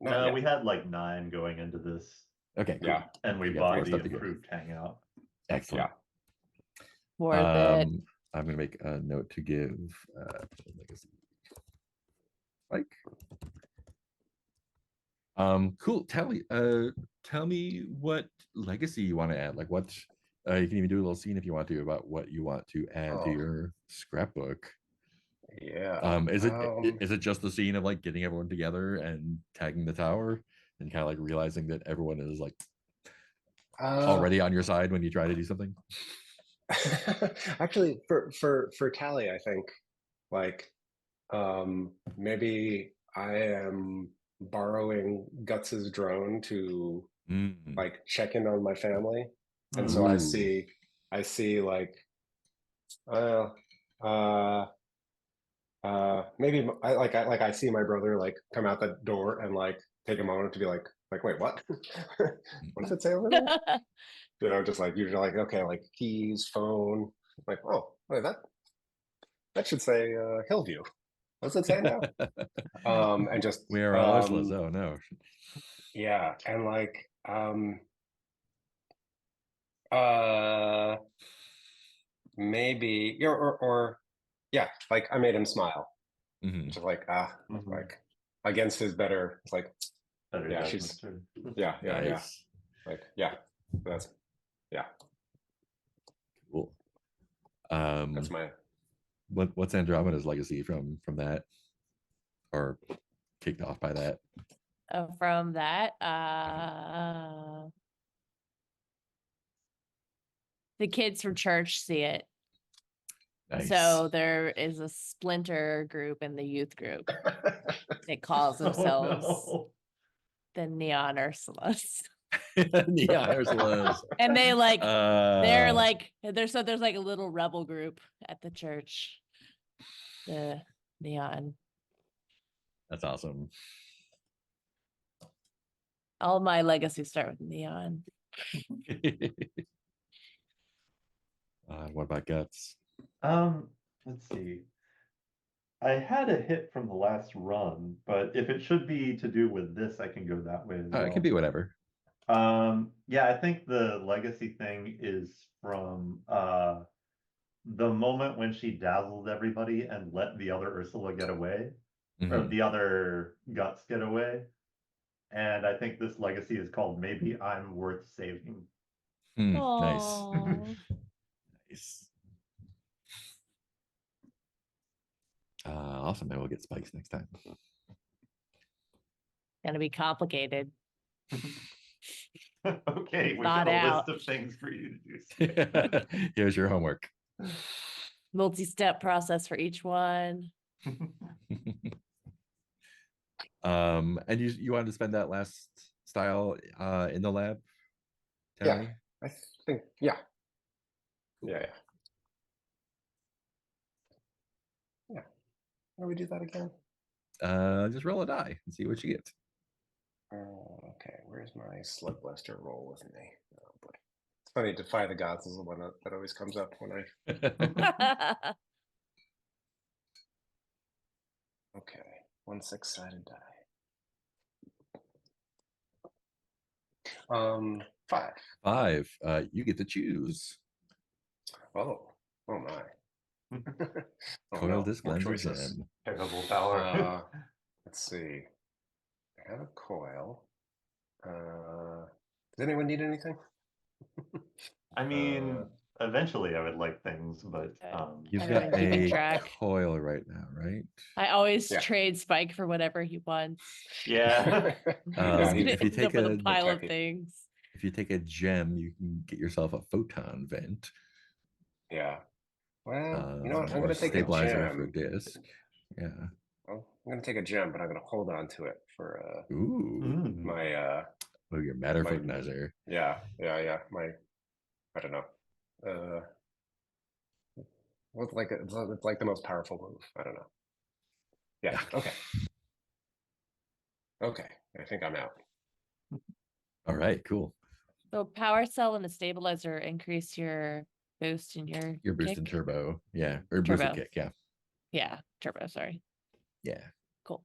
Not No, yet. we had like 9 going into this, Okay, cool. Yeah. and we Yeah, bought four the stuff to go. improved hangout. Excellent. Worth it. I'm gonna make a note to give legacy. Like cool. Tell me what legacy you want to add. Like what you can even do a little scene if you want to about what you want to add to Oh. your scrapbook. Yeah. Is it just the scene of like getting everyone together and tagging the tower and kind of like realizing that everyone is like already on your side when you try to do something? Actually, for Tally, I think like maybe I am borrowing Guts's drone to Mm. like check in on my family, and so Ooh. I see like maybe I see my brother like come out the door and like take a moment to be like wait, what? What does it say over there? Just like usually like, okay, like keys, phone, like, oh, wait, that should say Hillview. What does it say now? And just We are all useless. Oh no. yeah, and like uh maybe or yeah, like I made him smile. Mhm. Just like Mhm. like against his better. It's like Better yeah, judgment, she's sure. yeah, Nice. like yeah, that's yeah, Cool. that's my what's Andromeda's legacy from that, or kicked off by that? From that, the kids from church see it. Nice. So there is a splinter group in the youth group. It calls Oh, themselves no. the Neon Ursulas. Yeah, Ursula's. And they like they're Uh, like there's like a little rebel group at the church. The Neon. that's awesome. All my legacies start with Neon. What about Guts? Let's see. I had a hit from the last run, but if it should be to do with this, I can go that way as It can be whatever. Yeah, I think the legacy thing is from the moment when she dazzled everybody and let the other Ursula get away, or Mhm. the other Guts get away. And I think this legacy is called Maybe I'm Worth Saving. Nice. Aww. Nice. Awesome. Maybe we'll get spikes next time. Gonna be complicated. Okay, we've Thought got a out. list of things for you to do. Here's your homework. Multi-step process for each one. And you wanted to spend that last style in the lab? yeah. Tony? I think yeah. Yeah. How do we do that again? Just roll a die and see what you get. Okay, where's my Slugblaster roll with me? Oh boy. It's funny, Defy the Gods is the one that always comes up when I okay. 1 6-sided die. 5. 5. You get to choose. Oh my. Oh Coil no, disc more lens or choices. gem. Terrible power. Let's see. I have a coil. Does anyone need anything? I mean, eventually I would like things, but You've Everyone got keeping a track. coil right now, right? I always Yeah. trade Spike for whatever he wants. yeah. Yeah, He's he- gonna if you end take up with a a pile of techie. things. if you take a gem, you can get yourself a photon vent. yeah. Well, you know what? I'm Or gonna a take a stabilizer for a gem. disc. Yeah. Well, I'm gonna take a gem, but I'm gonna hold on to it for Ooh. Mm. my Oh, your matter my- photonizer. yeah. My I don't know. What's like it's like the most powerful move. I don't know. Yeah. Okay. Okay. I think I'm out. All right, cool. So power cell and a stabilizer increase your boost in your Boost and kick? turbo. Yeah. Or boost and Turbo. kick. Yeah. Yeah, turbo, sorry. Yeah. Cool.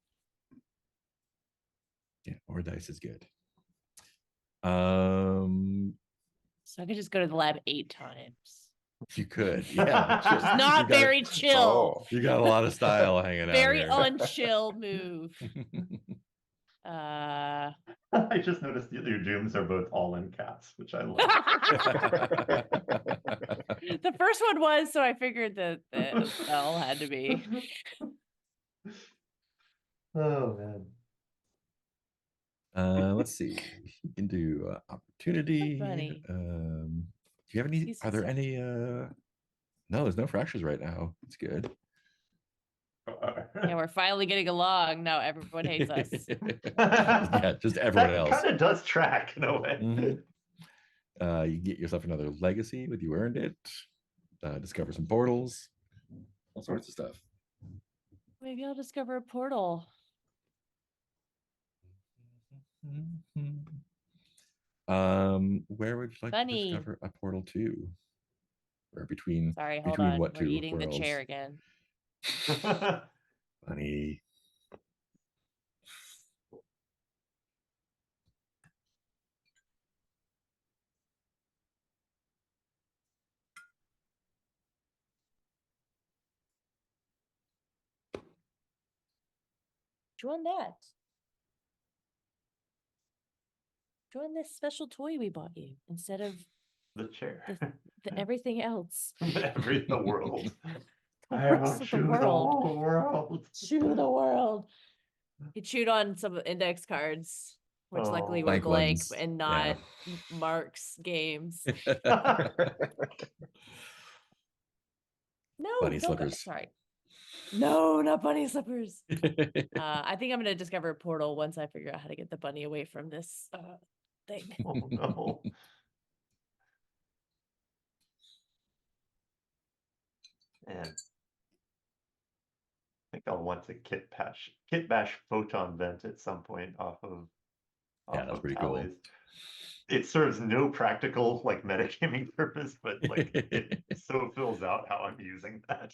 Yeah. Or dice is good. So I could just go to the lab 8 times. You could. Yeah. Sure. It's not very chill. Oh. You got a lot of style hanging out Very here. unchill move. I just noticed that your dooms are both all in caps, which I love. The first one was, so I figured that the spell had to be. Oh man. Let's see. You can do opportunity. Funny. Do you have any? He's Are there so- any? No, there's no fractures right now. It's good. Yeah, we're finally getting along. Now everyone hates us. Yeah, just everyone That else. kind of does track in a way. You get yourself another legacy with you earned it. Discover some portals, all sorts of stuff. Maybe I'll discover a portal. Where would you like Funny. to discover a portal to? Or between Sorry, hold between on. what We're two eating worlds? the chair again. Funny. Join that. Join this special toy we bought you instead of The chair. the everything else. The world. The I rest will of the chew the world. whole world. Chew the world. He chewed on some index cards, which luckily Oh. were Blank blank ones, and yeah. not Mark's games. No, Bunny don't go. slippers. Sorry. No, not bunny slippers. I think I'm gonna discover a portal once I figure out how to get the bunny away from this thing. Oh no. And I think I'll want to kit bash photon vent at some point off of Yeah, that's pretty cool. Tally's. It serves no practical like metagaming purpose, but like it so fills out how I'm using that.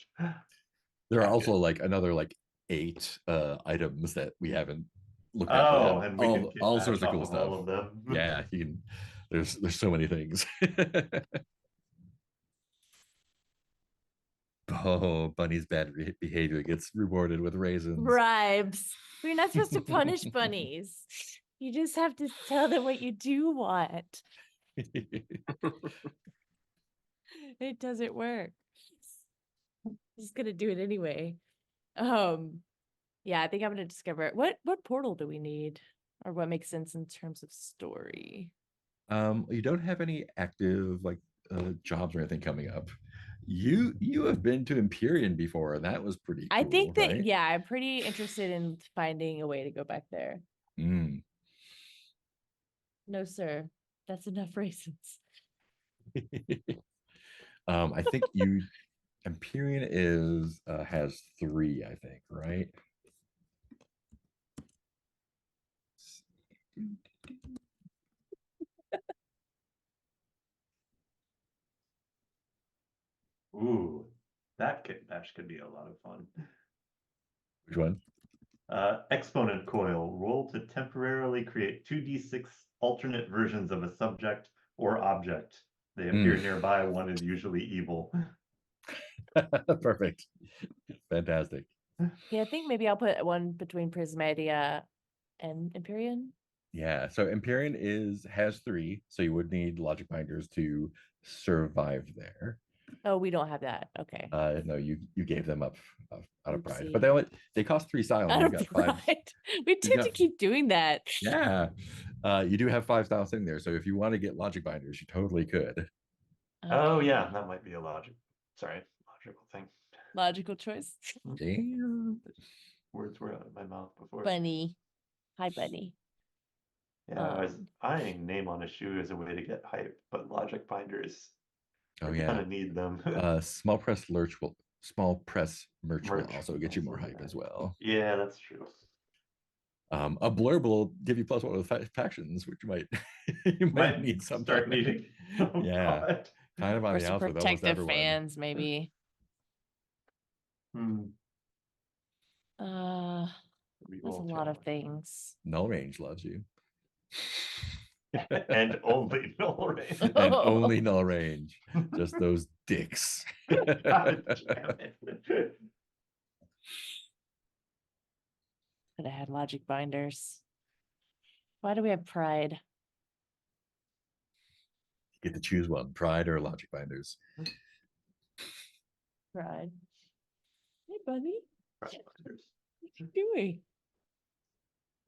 There are Yeah, also good. like another like 8 items that we haven't looked at. Oh, That and have we can kit all bash sorts of off cool of stuff. all of them. Yeah, you can. There's so many things. Oh, Bunny's bad behavior gets rewarded with raisins. Bribes. We're not supposed to punish bunnies. You just have to tell them what you do want. It doesn't work. Just gonna do it anyway. Yeah, I think I'm gonna discover it. What portal do we need? Or what makes sense in terms of story? You don't have any active like jobs or anything coming up. You have been to Empyrean before, and that was pretty cool, I think that right? yeah, I'm pretty interested in finding a way to go back there. Mm. No, sir. That's enough raisins. I think Empyrean is has 3, I think, right? Ooh, that kit bash could be a lot of fun. Which one? Exponent coil. Roll to temporarily create 2d6 alternate versions of a subject or object. They appear nearby. One is usually evil. Perfect. Fantastic. Yeah, I think maybe I'll put one between Prismadia and Empyrean. Yeah, so Empyrean has 3, so you would need logic binders to survive there. Oh, we don't have that. Okay. No, you gave them up out of pride, Oopsie. but they cost 3 style. Out And of you've got 5. pride. We tend got- to keep doing that. Yeah, you do have 5 styles in there, so if you want to get logic binders, you totally could. Oh Okay. yeah, that might be a logical thing. Logical choice. Damn. Words were out of my mouth before. Bunny. Hi, Bunny. Yeah, I was eyeing name on a shoe as a way to get hype, but logic binders, Oh you're yeah. gonna need them. Small press merch will Merch also get you more also, hype yeah. as well. Yeah, that's true. A blurb will give you +1 with factions, which you might need sometime. Start needing. Oh, Yeah. God. Kind of on Or the some outs with almost protective everyone. fans, maybe. Hmm. There's a Reroll lot of challenge. things. Null range loves you. And only null range. And only null range. Just those dicks. God damn it. Could have had logic binders. Why do we have pride? You get to choose one, pride or logic binders. Pride. Hey, Bunny. Right, What you doing?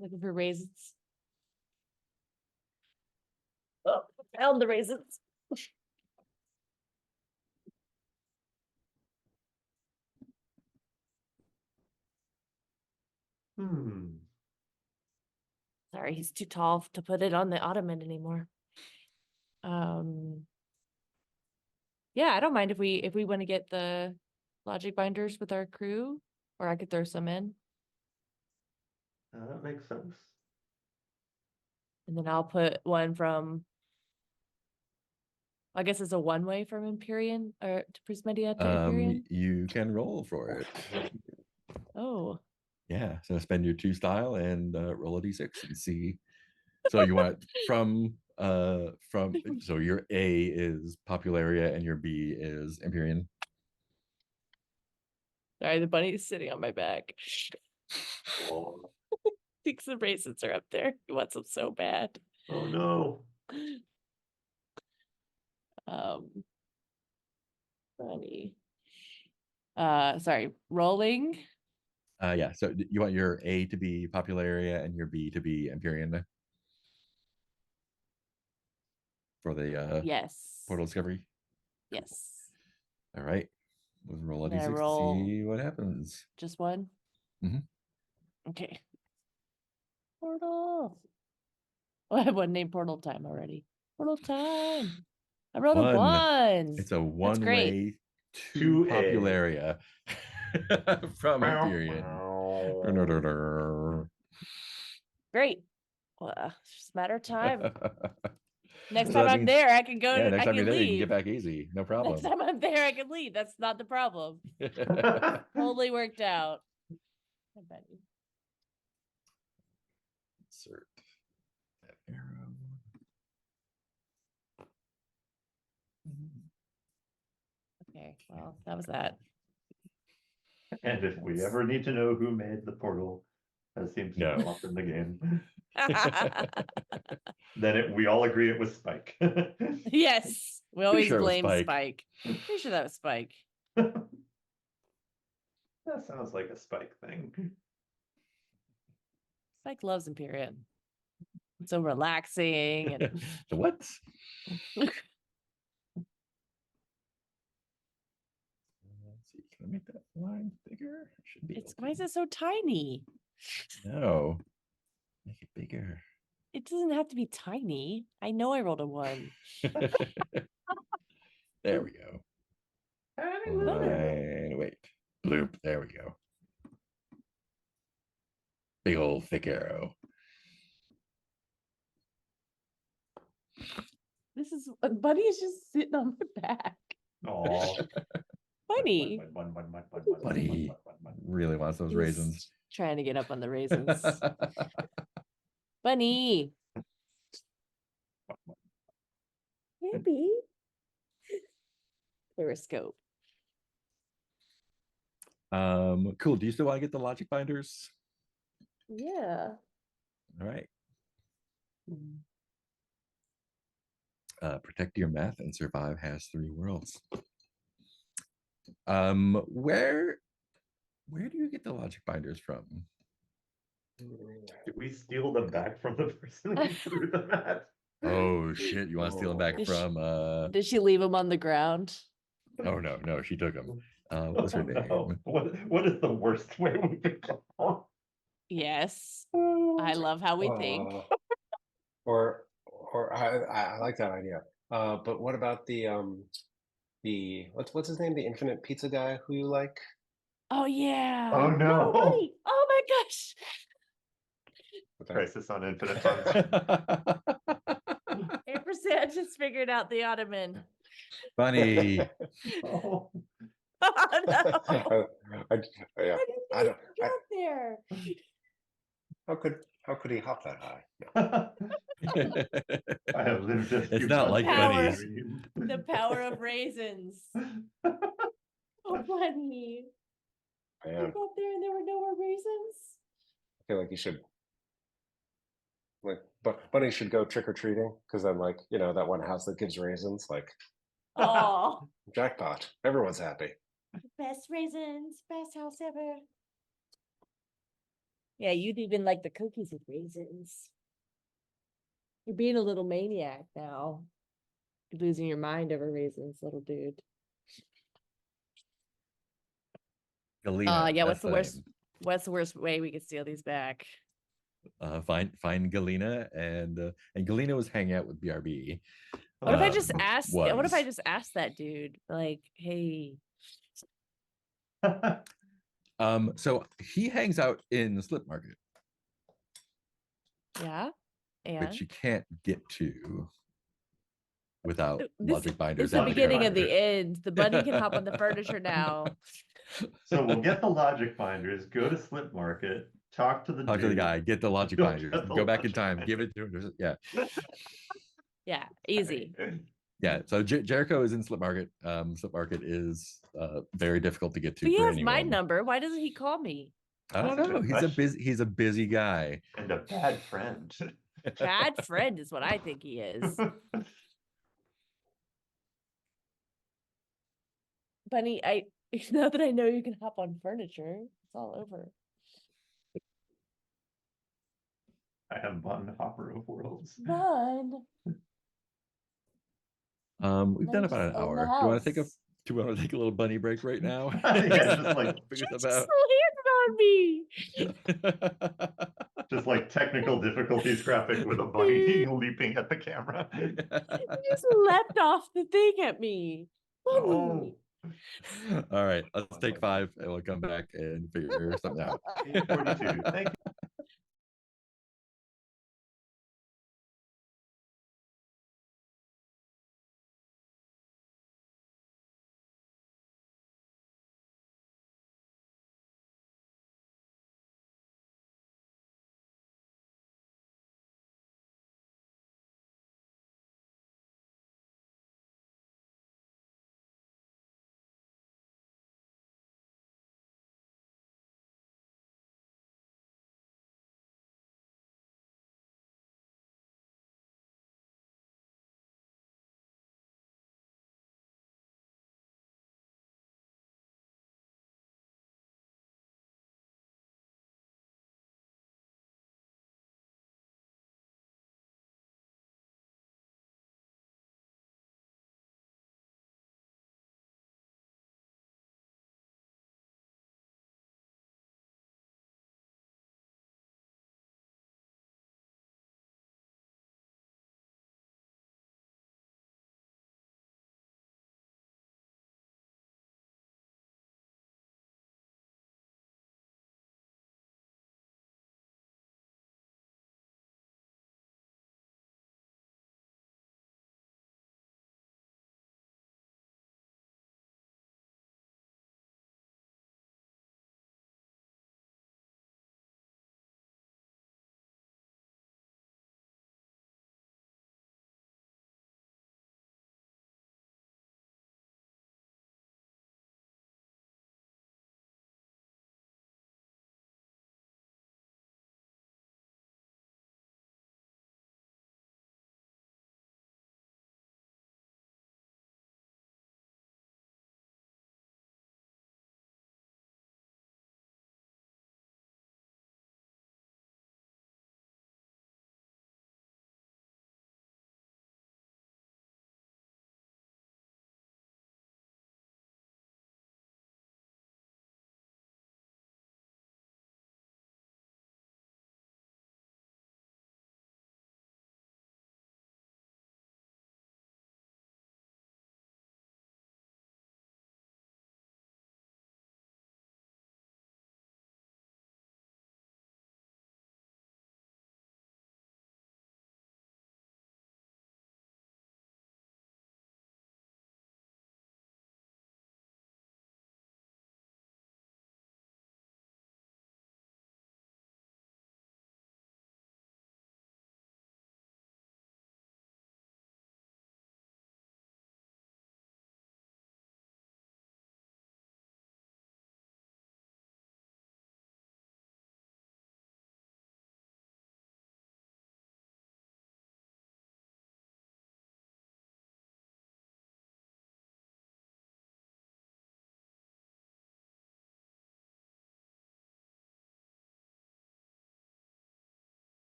Looking for raisins. Oh, found the raisins. Hmm. Sorry, he's too tall to put it on the ottoman anymore. Yeah, I don't mind if we want to get the logic binders with our crew, or I could throw some in, That makes sense. and then I'll put one from. I guess it's a one-way from Empyrean or to Prismedia to Empyrean. You can roll for it. Oh, Yeah, so spend your 2 style and roll a d6 and see. So you want from so your A is Popularia and your B is Empyrean. sorry, the bunny is sitting on my back. thinks the raisins are up there. He wants them so bad. Oh no. Funny. Sorry, rolling. Yeah. So you want your A to be popular area and your B to be Empyrean for the Yes. portal discovery. Yes. All right. Let's roll a Can I d6 roll- to see what happens. Just one? Mhm. Okay. Portal. Oh, I have one named Portal Time already. Portal Time. I rolled a One. one. It's a That's great. one-way to To A. Popularia from Empyrean. Great. Well, it's just a matter of time. Next So time that I'm means- there, I can go. Yeah, to, next I time can you're there, you can leave. get back easy. No problem. Next time I'm there, I can leave. That's not the problem. Totally worked out. Hi, Betty. Insert that arrow. Okay, well, that was that. And if we ever need to know who made the portal, as seems to come No. up in the game, then we all agree it was Spike. Yes, we always sure it was blame Spike. Spike. Pretty sure that was Spike. That sounds like a Spike thing. Spike loves Empyrean. It's so relaxing and The what? Let's see. Can I make that line bigger? Should be. it's why is it so tiny? No. Make it bigger. It doesn't have to be tiny. I know I rolled a one. There we go. And wait. Bloop. There we go. Big old thick arrow. This is Bunny is just sitting on my back. Aw. Bunny. Buddy really wants those He's raisins. trying to get up on the raisins. Bunny. Yippee. Periscope. Cool. Do you still want to get the logic binders? Yeah. All right. Protect your math and survive has 3 worlds. Where do you get the logic binders from? Did we steal them back from the person we threw them at? Oh shit, you want to steal them back Did she- from Did she leave him on the ground? oh no, she took them. What was her name? No. What is the worst way we could go? Yes. I love how we think. Or I like that idea. But what about the what's his name? The infinite pizza guy who you like? Oh yeah. Oh, no. Bunny. Oh my gosh. What the- Crisis on Infinite Funds. Ampersand just figured out the ottoman. Bunny. Oh. Oh no. Yeah. How I did don't. he get there? How could he hop that high? No. I have lived a It's few not like Power. bunnies. The power of raisins. Oh, Bunny. You Man, got there and there were no more raisins? I feel like you should. Like, but Bunny should go trick or treating because then, like, that one house that gives raisins, like, Oh, jackpot. Everyone's happy. best raisins, best house ever. Yeah, you'd even like the cookies with raisins. You're being a little maniac now. You're losing your mind over raisins, little dude. Galena, Yeah, that's what's the worst way we could steal these back? name. Find Galena and Galena was hanging out with BRB. What if I just Um, asked what if I was. just asked that dude, like, hey, So he hangs out in the slip market, yeah? And which you can't get to without this logic is binders. the Logic beginning of the binders. end. The bunny can hop on the furniture now. So we'll get the logic binders, go to Slip Market, talk to the Talk to the dude. guy, get the logic Go binders, get the go back in logic time, give it to him. Yeah. Yeah, easy. Yeah. So Jericho is in Slip Market. Slip Market is very difficult to get to But he for has my anyone. number. Why doesn't he call me? I don't That's a know. good He's a busy guy. and a bad friend. Bad friend is what I think he is. Bunny, now that I know you can hop on furniture, it's all over. I have one Hopper of Worlds. Bun. We've Now done you about just an own the hour. house. Do you want to take a little bunny break right now? Yeah, just like Figure You something just out. landed on me. just like technical difficulties graphic with a bunny leaping at the camera. You just leapt off the thing at me. No. All right, let's take 5 and we'll come back and figure something out. 8:42. Thank you.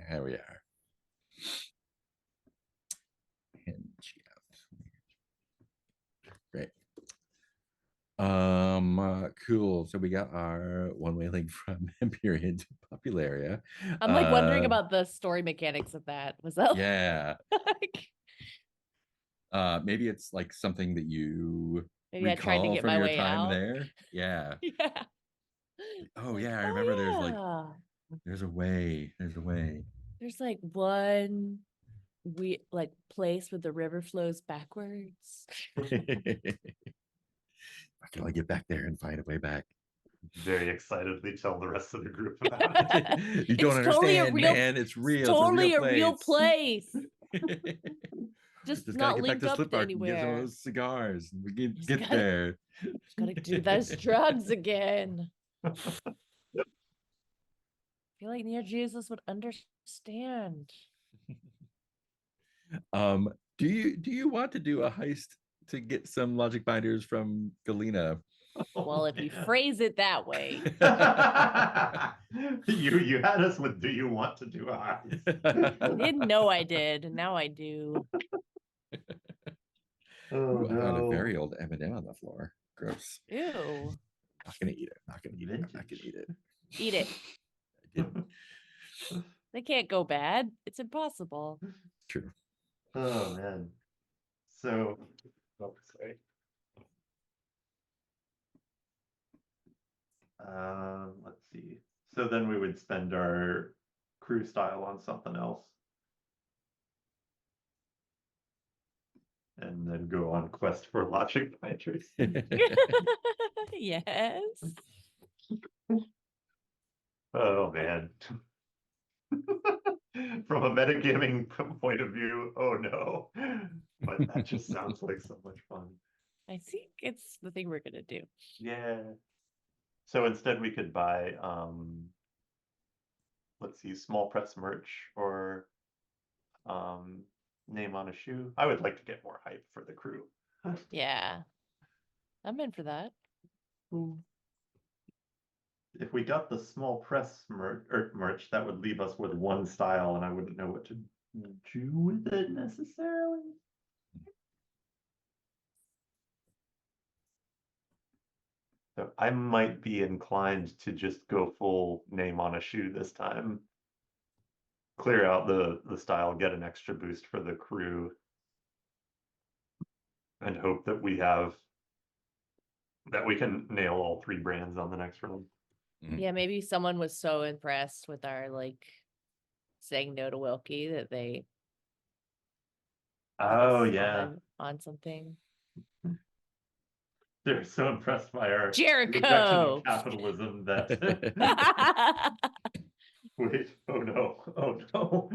Here we are. And great. Cool. So we got our one-way link from Empyrean to Popularia. I'm like wondering about the story mechanics of that. Was that Yeah. like Maybe it's like something that you maybe I tried to recall get from my your way time out? there? Yeah. Yeah. Oh Like, yeah, I oh, remember there's like yeah. there's a way. There's a way. There's like one place where the river flows backwards. I can only get back there and find a way back. Very excitedly tell the rest of the group about it. You don't It's totally a understand, real- man. It's real. Totally it's a real place. Just Just gotta not get back linked to up Slip to Park and get some of anywhere. those cigars. We can Just get gotta- there. Gotta do those drugs again. I feel like near Jesus would understand. Do you want to do a heist to get some logic binders from Galena? Well, if you phrase it that way. You had us with do you want to do a heist? I didn't know I did, and now I do. Oh, Ooh, I found a no. very old M&M on the floor. Gross. Ew. Not gonna eat it. Not gonna eat it. Not gonna eat it. Eat it. I did. They can't go bad. It's impossible. True. Oh man. So sorry. Let's see. So then we would spend our crew style on something else. And then go on quest for logic binders. Yes. Oh man. From a metagaming point of view, oh no. But that just sounds like so much fun. I think it's the thing we're gonna do. Yeah. So instead we could buy let's see, small press merch or name on a shoe. I would like to get more hype for the crew. Yeah. I'm in for that. If we got the small press merch, that would leave us with one style and I wouldn't know what to do with it necessarily. So I might be inclined to just go full name on a shoe this time. Clear out the style, get an extra boost for the crew. And hope that we can nail all three brands on the next run. Yeah, maybe someone was so impressed with our like saying no to Wilkie that they put Oh us yeah. on something. They're so impressed by our rejection Jericho. of capitalism that wait, oh no, oh no.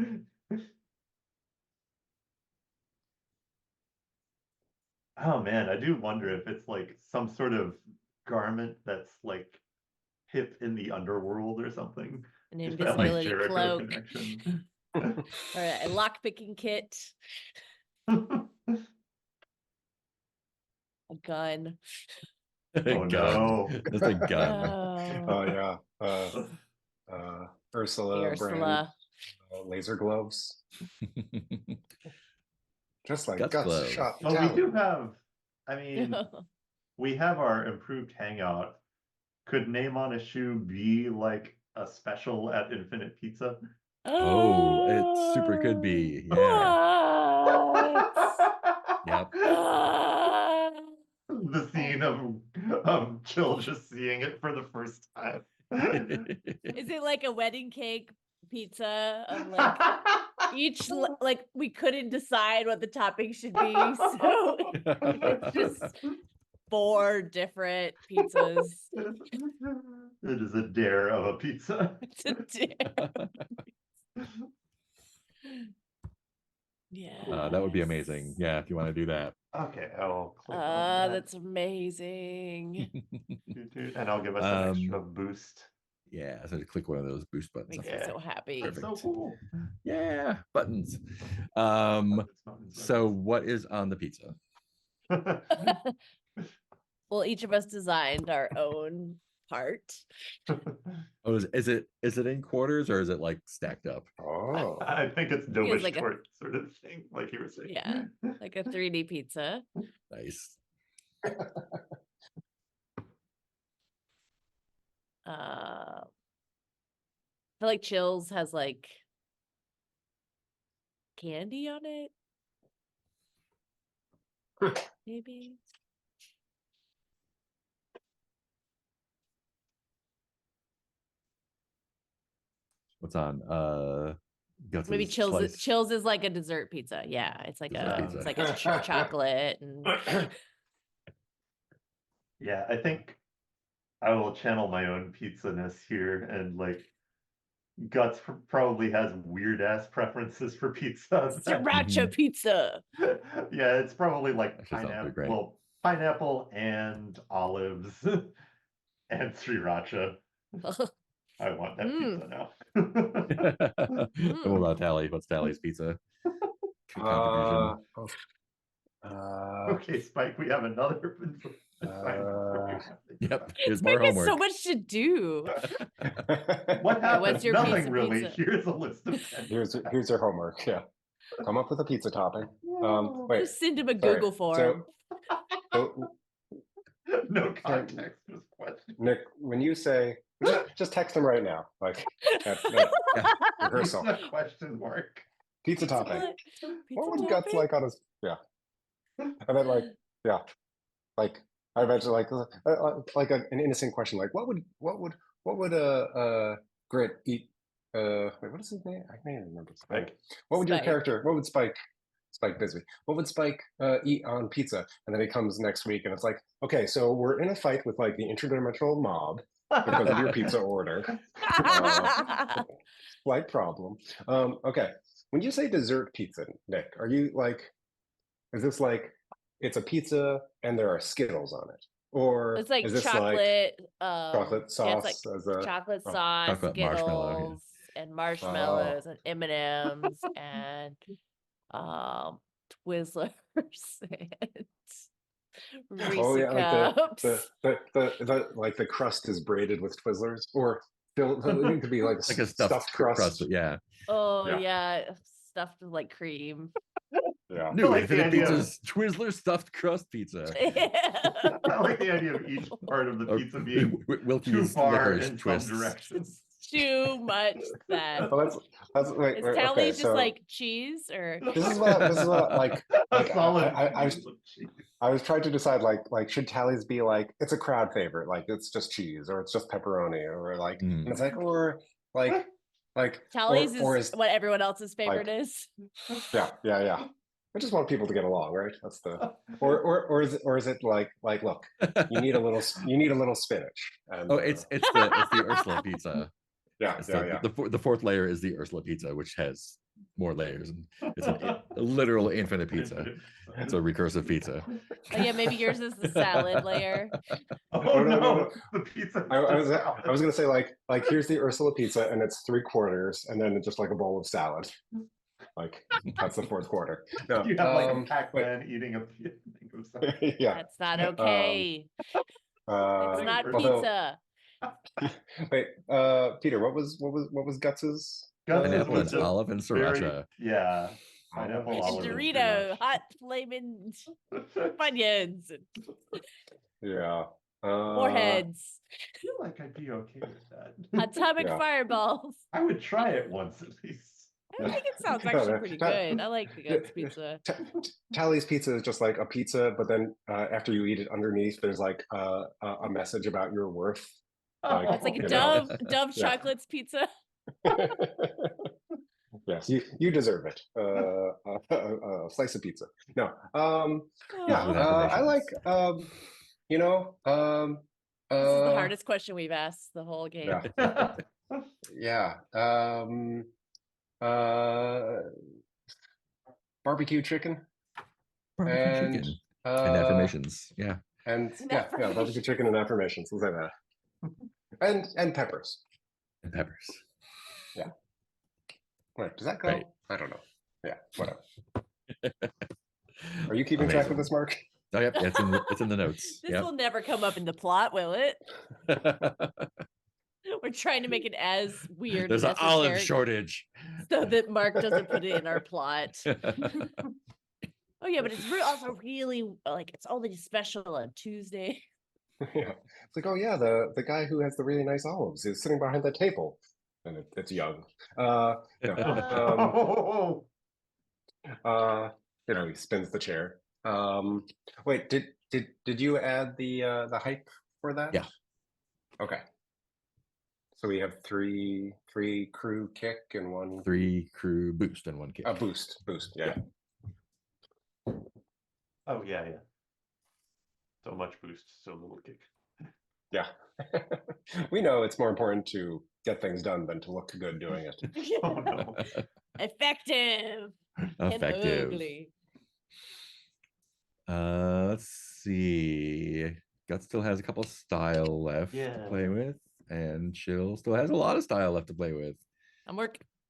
Oh man, I do wonder if it's like some sort of garment that's like hip in the underworld or something. An If that, like, invisibility Jericho cloak. connection. Or a lockpicking kit. A gun. Oh no. That's a gun. Oh yeah. Ursula brand Ursula. laser gloves. Just like Guts guts gloves. shot Oh, we down. do have, I mean, we have our improved hangout. Could name on a shoe be like a special at Infinite Pizza? Oh, it super could be. Yeah. Yep. The scene of Jill just seeing it for the first time. Is it like a wedding cake pizza of like each like we couldn't decide what the topping should be, so it's just 4 different pizzas. It is a dare of a pizza. It's a dare. Yeah. That would be amazing. Yeah, if you want to do that. Okay, I'll click on that. That's amazing. And I'll give us an extra boost. Yeah, so to click one of those boost buttons. Makes me so happy. That's so Perfect. cool. Yeah, buttons. It's not inside. So what is on the pizza? Well, each of us designed our own part. Oh, is it in quarters or is it like stacked up? Oh, I think it's Feels dovish like a- tort sort of thing, like you were saying. Yeah. Like a 3D pizza. Nice. I feel like Chills has like candy on it. Maybe. What's on? Guts Maybe is Chills. sliced Chills is like a dessert pizza. Yeah, it's like dessert a pizza. it's like a chocolate and Yeah, I think I will channel my own pizza-ness here, and like Guts probably has weird ass preferences for pizza. sriracha Mhm. pizza. Yeah, it's probably like Actually sounds pretty great. pineapple and olives and sriracha. I want that pizza now. And what about Tally? What's Tally's pizza contribution? Okay, Spike, we have another Yep, here's Spike more has so homework. much to do. What happened? what's your Nothing pizza really. pizza? Here's a list of 10. here's your homework. Yeah, come up with a pizza topping. Wait, Just send him a sorry. Google form. So No context was question. Nick, when you say, just text him right now, like at rehearsal. Pizza question mark. Pizza topping. Pizza What would Guts topping? like on his? Yeah, and then like I imagine like an innocent question, like what would Grit eat? Wait, what is his name? I can't even remember. Spike. What would your Spike. character? What would Spike Bisbee? What would Spike eat on pizza? And then he comes next week, and it's like, okay, so we're in a fight with like the interdimensional mob because of your pizza order. Slight problem. Okay, when you say dessert pizza, Nick, are you like, is this like it's a pizza and there are Skittles on it, or It's like is this chocolate, chocolate yeah, it's like sauce as a chocolate oh, sauce, chocolate marshmallow, yeah. Skittles, and marshmallows, and M&Ms, and Twizzlers, and Reese oh yeah, like cups. the like the crust is braided with Twizzlers, or it could be like Like a stuffed crust. yeah. Oh Yeah. yeah, stuffed with like cream. Yeah. New like the Infinite idea of- Pizza's Twizzler stuffed crust pizza. I like the idea of each part of the Or pizza being too Wilkie's far licorice in twists. some direction. Too much that. Well, that's wait, Is wait, Tally okay, just so like cheese or? this is what like A solid I piece of cheese. I was trying to decide like should tallies be like it's a crowd favorite, like it's just cheese or it's just pepperoni or like Mm. and it's like or like Tally's or is what everyone else's favorite like- is. yeah. I just want people to get along, right? That's the or is it like look, you need a little spinach. And, Oh, it's the Ursula pizza. yeah. The fourth layer is the Ursula pizza, which has more layers. And it's a literal infinite pizza. It's a recursive pizza. Oh yeah, maybe yours is the salad layer. Oh no, no, the pizza. I was gonna say like here's the Ursula pizza and it's 3/4 and then just like a bowl of salad. Like that's the fourth quarter. No, You have like a Pac-Man eating a pizza. yeah. That's not okay. It's not although- pizza. Wait, Peter, what was Guts's? Guts is Pineapple and just a olive and very- sriracha. Yeah. Pineapple, And olive, and Dorito, hot flaming sriracha. Bunions, and Yeah. warheads, I feel like I'd be okay with that. atomic Yeah. fireballs. I would try it once at least. I think it sounds actually pretty good. I like the Guts pizza. Tally's pizza is just like a pizza, but then after you eat it, underneath there's like a message about your worth. Like, It's like you know. Dove Yeah. chocolates pizza. Yes, you deserve it. A slice of pizza. No, yeah, With I like you know This is the hardest question we've asked the whole game. Yeah. Barbecue chicken Barbecue and chicken and affirmations. Yeah. and yeah, barbecue chicken and affirmations. We'll say that. And peppers. And peppers. Wait, does that go? Right. I don't know. Yeah, whatever. Are you keeping track of Amazing. this, Mark? Oh, yep, it's in the notes. This Yep. will never come up in the plot, will it? We're trying to make it as weird There's and an olive esoteric shortage. so that Mark doesn't put it in our plot. Oh yeah, but it's also really like it's only special on Tuesday. Yeah. It's like, oh yeah, the guy who has the really nice olives is sitting behind that table, and it's young. No, Oh, he spins the chair. Wait, did you add the hype for that? Yeah. Okay. So we have three crew kick and one 3 crew boost and 1 kick. boost. Yeah. oh yeah. So much boost, so little kick. Yeah. We know it's more important to get things done than to look good doing it. Oh no. Effective. And Effective. ugly. Let's see. Gut still has a couple style left to play with, and Chill still has a lot of style left to play with. I'm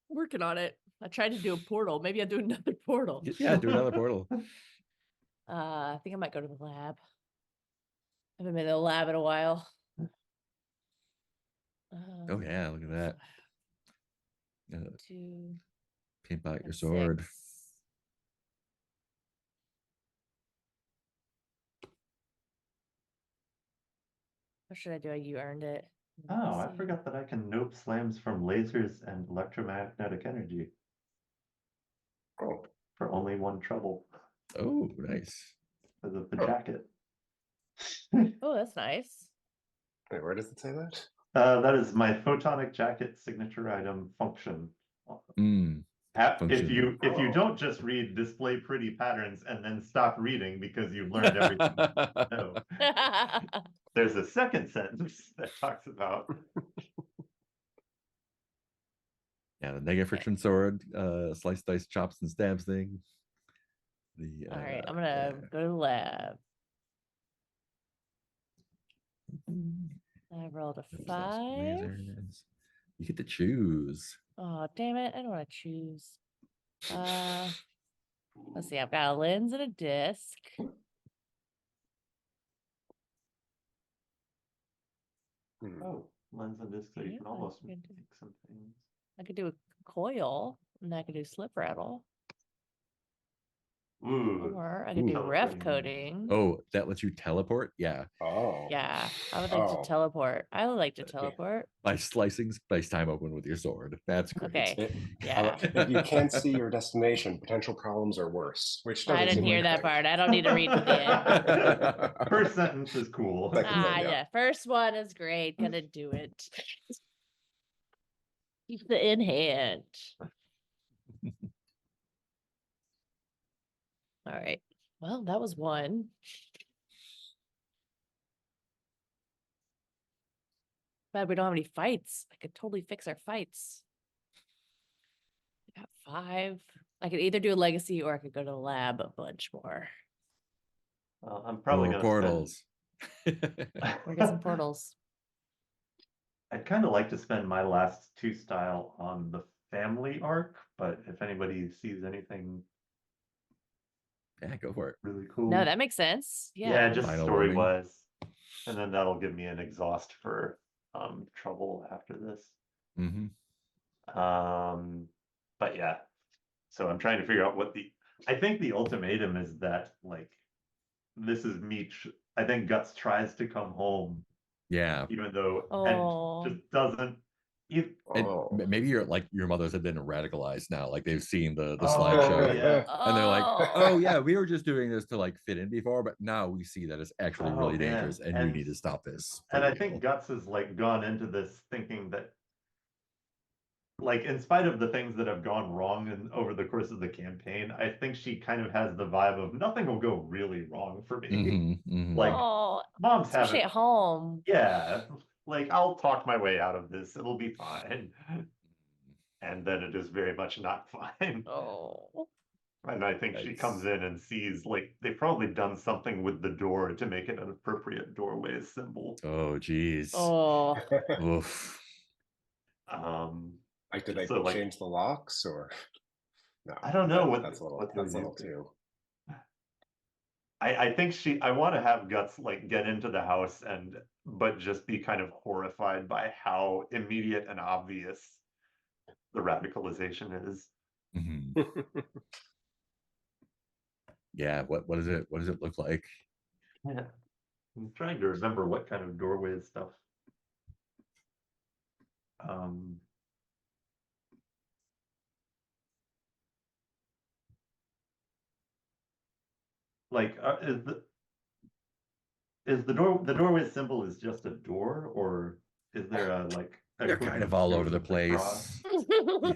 working on it. I tried to do a portal. Maybe I'll do another portal. Yeah, do another portal. I think I might go to the lab. I haven't been to the lab in a while. Oh yeah, look at that. 2 Pimp out your and sword. 6. What should I do? You earned it. Oh, I forgot that I can nope slams from lasers and electromagnetic energy Oh, for only 1 trouble Oh, nice. because of the jacket. Oh, that's nice. wait, where does it say that? That is my photonic jacket signature item function. Mm. If Function. you don't just read display pretty patterns and then stop reading because you've learned everything. No. There's a second sentence that talks about Yeah, the negative friction sword, slice, dice, chops, and stabs thing. All right, I'm gonna go to the lab. I rolled a 5. Lasers. You get to choose. Oh, damn it. I don't want to choose. Let's see. I've got a lens and a disc. oh, lens and disc, so you Yeah, can almost I make could- some things. I could do a coil and I could do slip rattle. Ooh, Or I could do ref teleporting. coding. Oh, that lets you teleport? Yeah. Oh. Yeah, I would like to Oh. teleport. I would like to Okay. teleport. By slicing space time open with your sword. That's great. Okay. I like- Yeah. if you can't see your destination, potential problems are worse. Which doesn't I didn't seem hear like that a thing. part. I don't need to read to the end. First sentence is cool. Second Ah, yeah. yeah. First one is great. Gonna do it. Keep the in hand. All right. Well, that was one. But we don't have any fights. I could totally fix our fights. I got 5. I could either do a legacy or I could go to the lab a bunch more. I'm probably Or gonna portals. Or get some portals. I'd kind of like to spend my last 2 style on the family arc, but if anybody sees anything Yeah, go for it. really cool. No, that makes sense. Yeah, Yeah. just Final story warning. wise. And then that'll give me an exhaust for trouble after this. Mm-hmm. But yeah. So I'm trying to figure out I think the ultimatum is that like this is Meech. I think Guts tries to come home, Yeah. even though Oh. and just doesn't. And Oh. maybe your mothers have been radicalized now, like they've seen the Oh, slideshow. yeah. And they're like, Oh. oh yeah, we were just doing this to like fit in before, but now we see that it's actually Oh, really man. dangerous and we need to stop this. for And I real." think Guts has like gone into this thinking that like in spite of the things that have gone wrong over the course of the campaign, I think she kind of has the vibe of nothing will go really wrong for me. Mhm, mhm. Like Oh, moms especially haven't. at home. Yeah, like I'll talk my way out of this. It'll be fine. And then it is very much not fine. Oh. And I think she Nice. comes in and sees like they've probably done something with the door to make it an appropriate doorway symbol. Oh geez. Oh. Oof. Like, did they So, like- change the locks or no? I don't know That's a little what that's a they'll little do. too. I think I want to have Guts like get into the house but just be kind of horrified by how immediate and obvious the radicalization is. Mhm. Yeah, what is it? What does it look like? Yeah. I'm trying to remember what kind of doorway stuff. Like is the doorway symbol is just a door, or is there a like They're kind equivalent of all to over the the cross? place.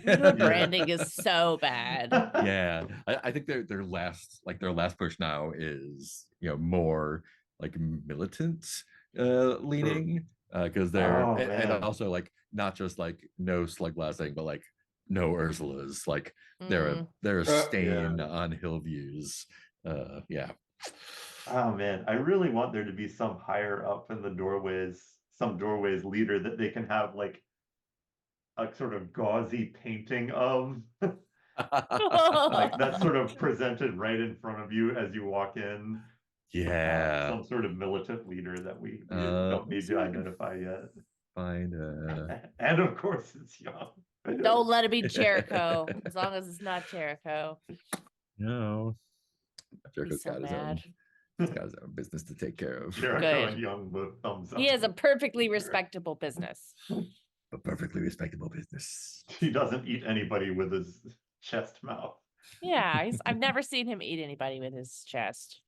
The branding is so bad. Yeah, I think their last push now is more like militant leaning, because they're Oh and man. also like not just like no slug blasting, but like no Ursulas. Like Mm. they're a Yeah. stain on Hillview's. Yeah. Oh man, I really want there to be some higher up in the doorways, some doorways leader that they can have like a sort of gauzy painting of, like that's sort of presented right in front of you as you walk in. Yeah. Some sort of militant leader that we don't need let's see to if I can identify yet. find And of course, it's young. Don't let it be Jericho, as long as it's not Jericho. no. Jericho's He's so got his mad. he's got his own business to take care of. Jericho Good. and Young both thumbs up. He has a perfectly respectable business. A perfectly respectable business. He doesn't eat anybody with his chest mouth. Yeah, I've never seen him eat anybody with his chest.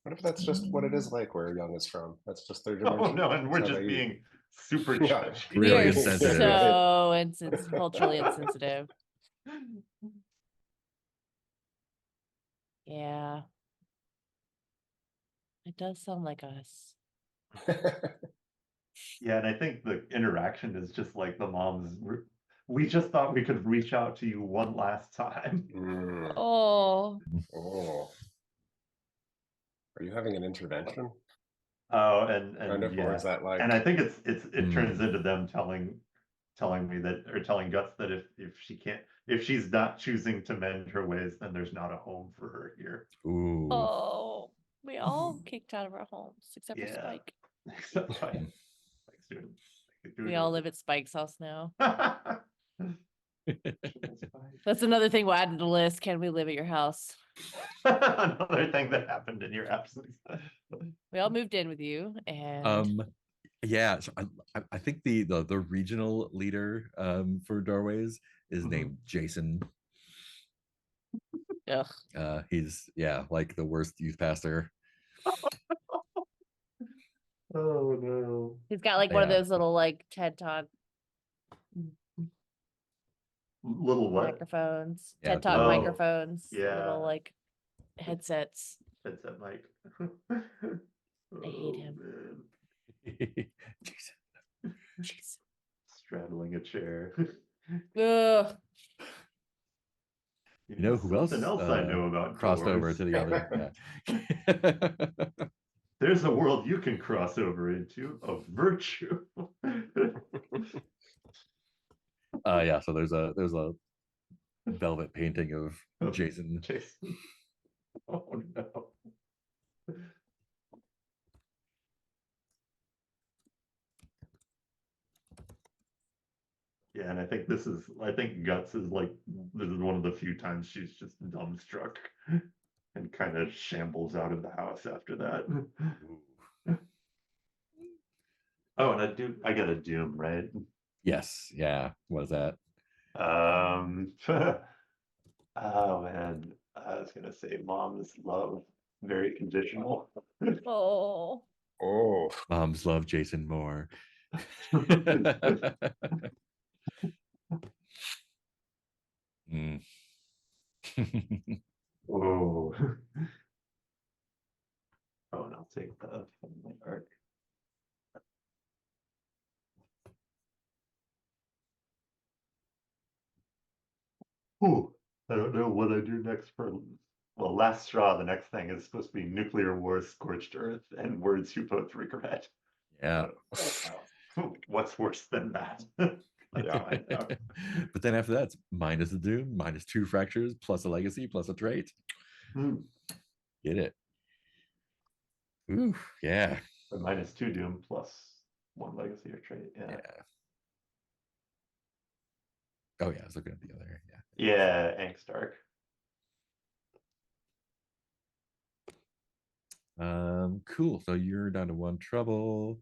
What if that's just what it is like where Young is from? That's just their Oh dimension. no, and we're That's how just they eat. being super Yeah. judgy. We Really are insensitive. so culturally insensitive. Yeah. It does sound like us. Yeah, and I think the interaction is just like the mom's. We just thought we could reach out to you one last time. Mm. Oh. Oh. Are you having an intervention? Oh, Kind of, or yeah, is that like? and I think it turns into them telling me that, or telling Guts that if she's not choosing to mend her ways, then there's not a home for her here. Ooh. Oh. We all kicked out of our homes except for Yeah. Spike. Except Spike. Spike's doing We all live at Spike's house now. Spike. That's another thing we'll add to the list. Can we live at your house? Another thing that happened in your absence. We all moved in with you, and Yeah, so I think the regional leader for doorways is Mhm. named Jason. ugh. He's like the worst youth pastor. Oh no. He's got like one of Yeah. those little like TED Talk Little what? microphones, Yeah, TED Talk the- microphones, yeah. little like headsets. Headset mic. I hate him. Man. Jason. Jeez. Straddling a chair. Ugh. You know who else Something else I know about crossed over doors. to the other? Yeah. There's a world you can cross over into of virtue. Yeah. So there's a velvet painting of Jason. Jason. Oh no. Yeah, and I think Guts is like, this is one of the few times she's just dumbstruck and kind of shambles out of the house after that. Oh, and I got a Doom, right? Yes. Yeah. What is that? Oh man, I was gonna say mom's love, very conditional. Oh. Oh. Moms love Jason more. Mm. Oh. Oh, and I'll take the family arc. Ooh, I don't know what I do next for. Well, last straw, the next thing is supposed to be nuclear war, scorched earth, and words you both regret. Yeah. What's worse than that? Let's find out. But then after that, it's minus the doom, minus 2 fractures, plus a legacy, plus a trait. Get it. Ooh, yeah. The -2 Doom plus 1 legacy or trait. Yeah. Oh yeah, I was looking at the other. Yeah. Yeah, Angst Dark. Cool. So you're down to 1 trouble.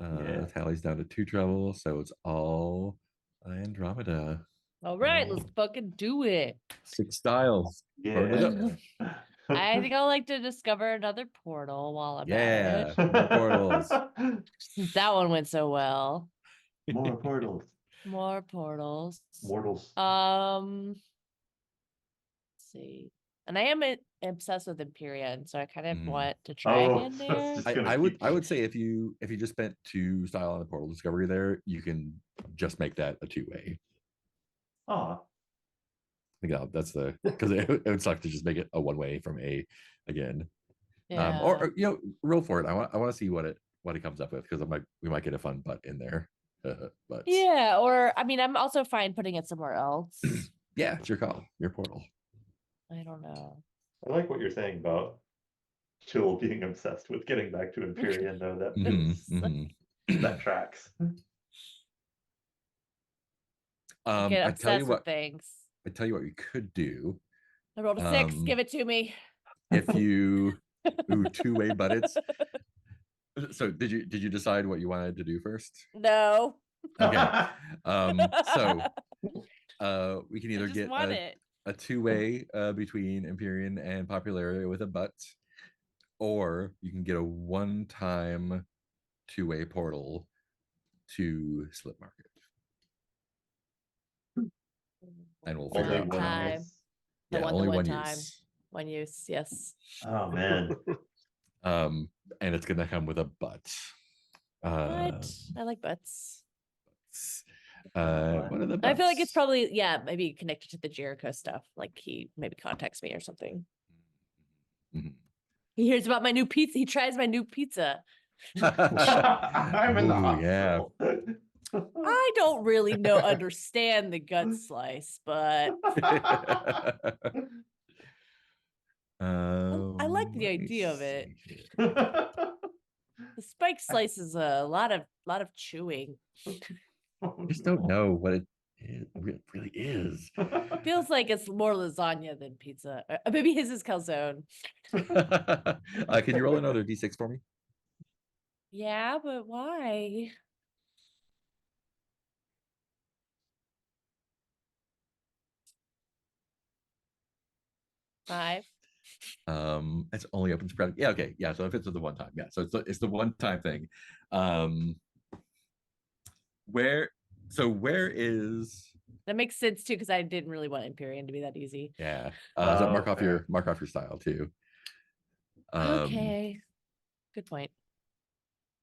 Yeah. Tally's down to 2 trouble. So it's all Andromeda. All right, let's fucking do it. 6 styles. Burn it up. Yeah. I think I'll like to discover another portal while I'm Yeah. at More portals. it. Since that one went so well. More portals. More portals. Mortals. Let's see. And I am obsessed with Empyrean, so I kind of want to try Oh, again so there. it's just gonna I would say if you just spent 2 style on the portal discovery there, you can just make that a 2-way. Aw. I think that's the because it would suck to just make it a 1-way from A again. Yeah. Or you know, roll for it. I want to see what it comes up with because we might get a fun butt in there. But yeah, or I mean, I'm also fine putting it somewhere else. yeah, it's your call, your portal. I don't know. I like what you're saying about Chill being obsessed with getting back to Empyrean, though. That tracks. Get I obsessed tell you with what. things. I tell you what you could do. I rolled a 6. Give it to me. If you 2-way buttons. So did you decide what you wanted to do first? No. Okay. So we can either get a 2-way between Empyrean and Popularity with a butt, or you can get a 1-time 2-way portal to Slip Market. And we'll figure Only out one time. use. I Yeah, want only the one time. use. One use, yes. Oh man. And it's gonna come with a butt. What? I like butts. What are the butts? I feel like it's probably, maybe connected to the Jericho stuff. Like he maybe contacts me or something. He hears about my new pizza. He tries my new pizza. I'm in the hospital. I don't really understand the gut slice, but I like the idea of it. The spike slice is a lot of chewing. I just don't know what it really is. Feels like it's more lasagna than pizza. Maybe his is calzone. Can you roll another d6 for me? Yeah, but why? Five. It's only open to product. Yeah, okay. Yeah, so if it's the 1-time, yeah. So it's the 1-time thing. Where is that makes sense too, because I didn't really want Empyrean to be that easy. Yeah. So mark off your style too. Okay. Good point.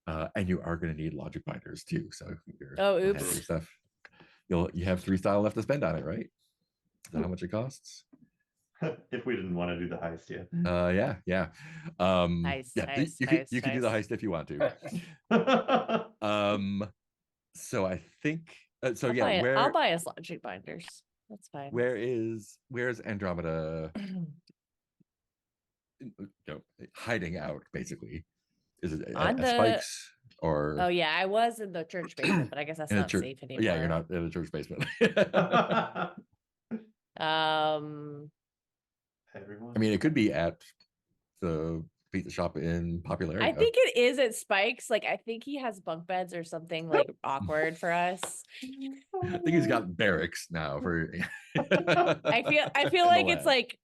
And you are going to need logic binders too. So oops. Stuff. You have 3 style left to spend on it, right? Is that how much it costs? If we didn't want to do the heist, yeah. Yeah. Heist, you can do the heist if you want to. So I think I'll buy us logic binders. That's fine. Where's Andromeda hiding out, basically? Is it at Spikes or? Oh yeah, I was in the church basement, but I guess that's not safe anymore. Yeah, you're not in the church basement. Everyone. I mean, it could be at the pizza shop in Popularity. I think it is at Spikes. Like, I think he has bunk beds or something like awkward for us. I think he's got barracks now for. I feel like it's like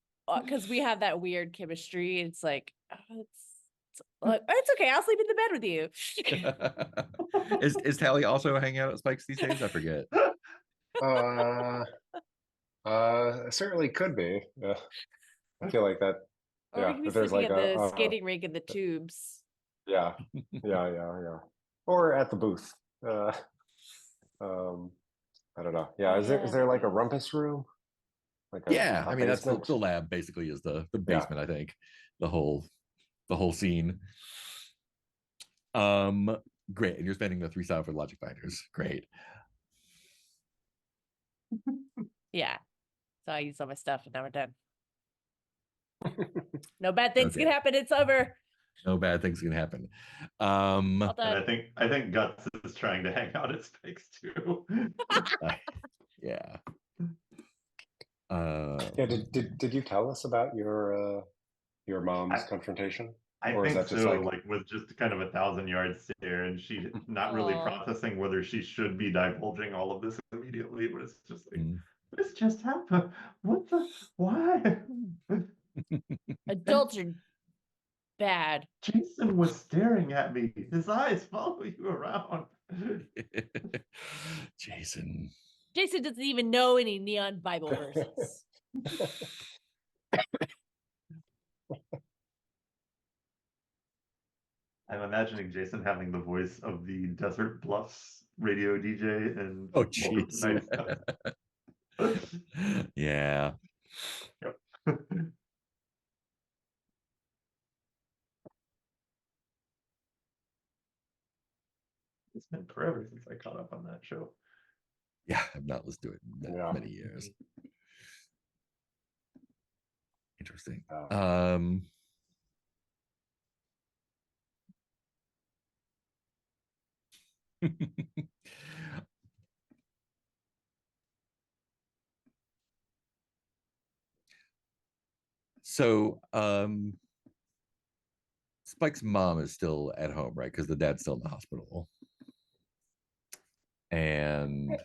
because we have that weird chemistry. It's like it's okay. I'll sleep in the bed with you. Is Tally also hanging out at Spikes these days? I forget. Certainly could be. I feel like that. Or we could be sleeping at the skating rink in the tubes. Yeah. Or at the booth. I don't know. Yeah, is there like a rumpus room? Like I mean, that's the lab. Basically, is the basement. I think the whole scene. Great, and you're spending the 3 style for logic binders. Great. Yeah. So I used all my stuff, and now we're done. No bad things Okay. can happen. It's over. No bad things can happen. All And done. I think Guts is trying to hang out at Spikes too. Yeah. Yeah, did you tell us about your mom's I- confrontation? I Or is think that just so, like like with just kind of a 1,000-yard stare, and she not really Aw. processing whether she should be divulging all of this immediately, but it's just like, mm. this just happened. What the? Why? Adults are bad. Jason was staring at me. His eyes follow you around. Jason. Jason doesn't even know any neon Bible verses. I'm imagining Jason having the voice of the Desert Bluffs radio DJ and Oh, Welcome jeez. to Night Stuff. Yeah. Yep. It's been forever since I caught up on that show. Yeah, I've not listened to it in Yeah. many years. Interesting. uh, So, Spike's mom is still at home, right? Because the dad's still in the hospital. And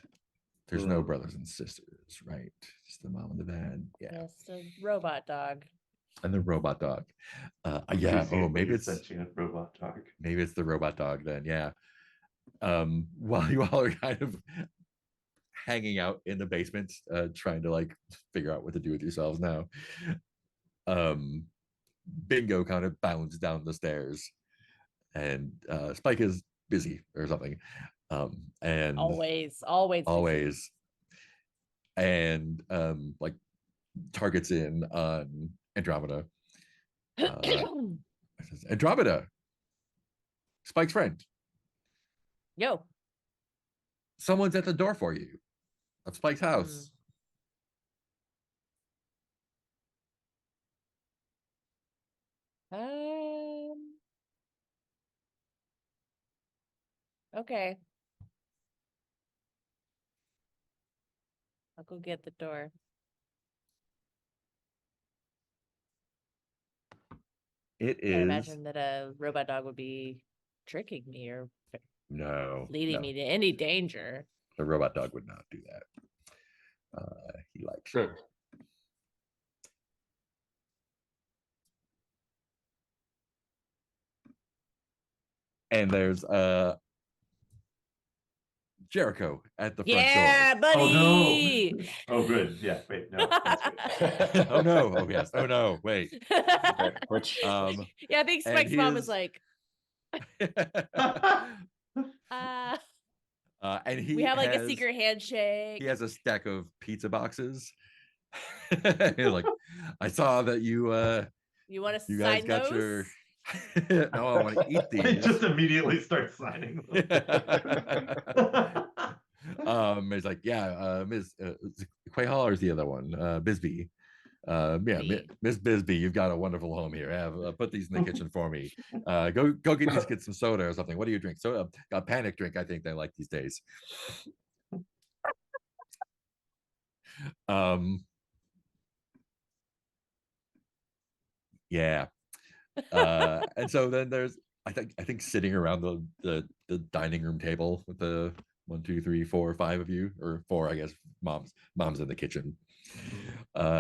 there's no brothers and sisters, right? Just the mom and the dad. Yeah. Yes, a robot dog. And the robot dog. Yeah. Appreciate Oh, maybe the it's sentient robot dog. maybe it's the robot dog then. Yeah. While you all are kind of hanging out in the basement, trying to like figure out what to do with yourselves now. Bingo kind of bounds down the stairs, and Spike is busy or something. And Always always, and like targets in on Andromeda. Andromeda, Spike's friend. Yo. Someone's at the door for you of Spike's house. Okay. I'll go get the door. It I can't is imagine that a robot dog would be tricking me or leading me to any danger. The robot dog would not do that. He likes Good. And there's Jericho at the front Yeah, door. buddy. Oh no. Oh good. Yeah, wait, no, that's good. Oh no. Oh yes. Oh no. Wait. Okay, which Yeah, I think and Spike's mom was his- like, and he we have like has, a secret handshake. he has a stack of pizza boxes. He's like, I saw that you want to you guys sign got those? your no, I want to eat I these. just immediately start signing them. It's like, yeah, Ms. Quay Haller's the other one, Bisbee. Yeah, Me. Miss Bisbee, you've got a wonderful home here. Have put these in the kitchen for me. Go get these kids some soda or something. What do you drink? Soda, a panic drink. I think they like these days. Yeah. And so then there's I think sitting around the dining room table with the 1, 2, 3, 4, 5 of you, or 4, I guess. Mom's in the kitchen.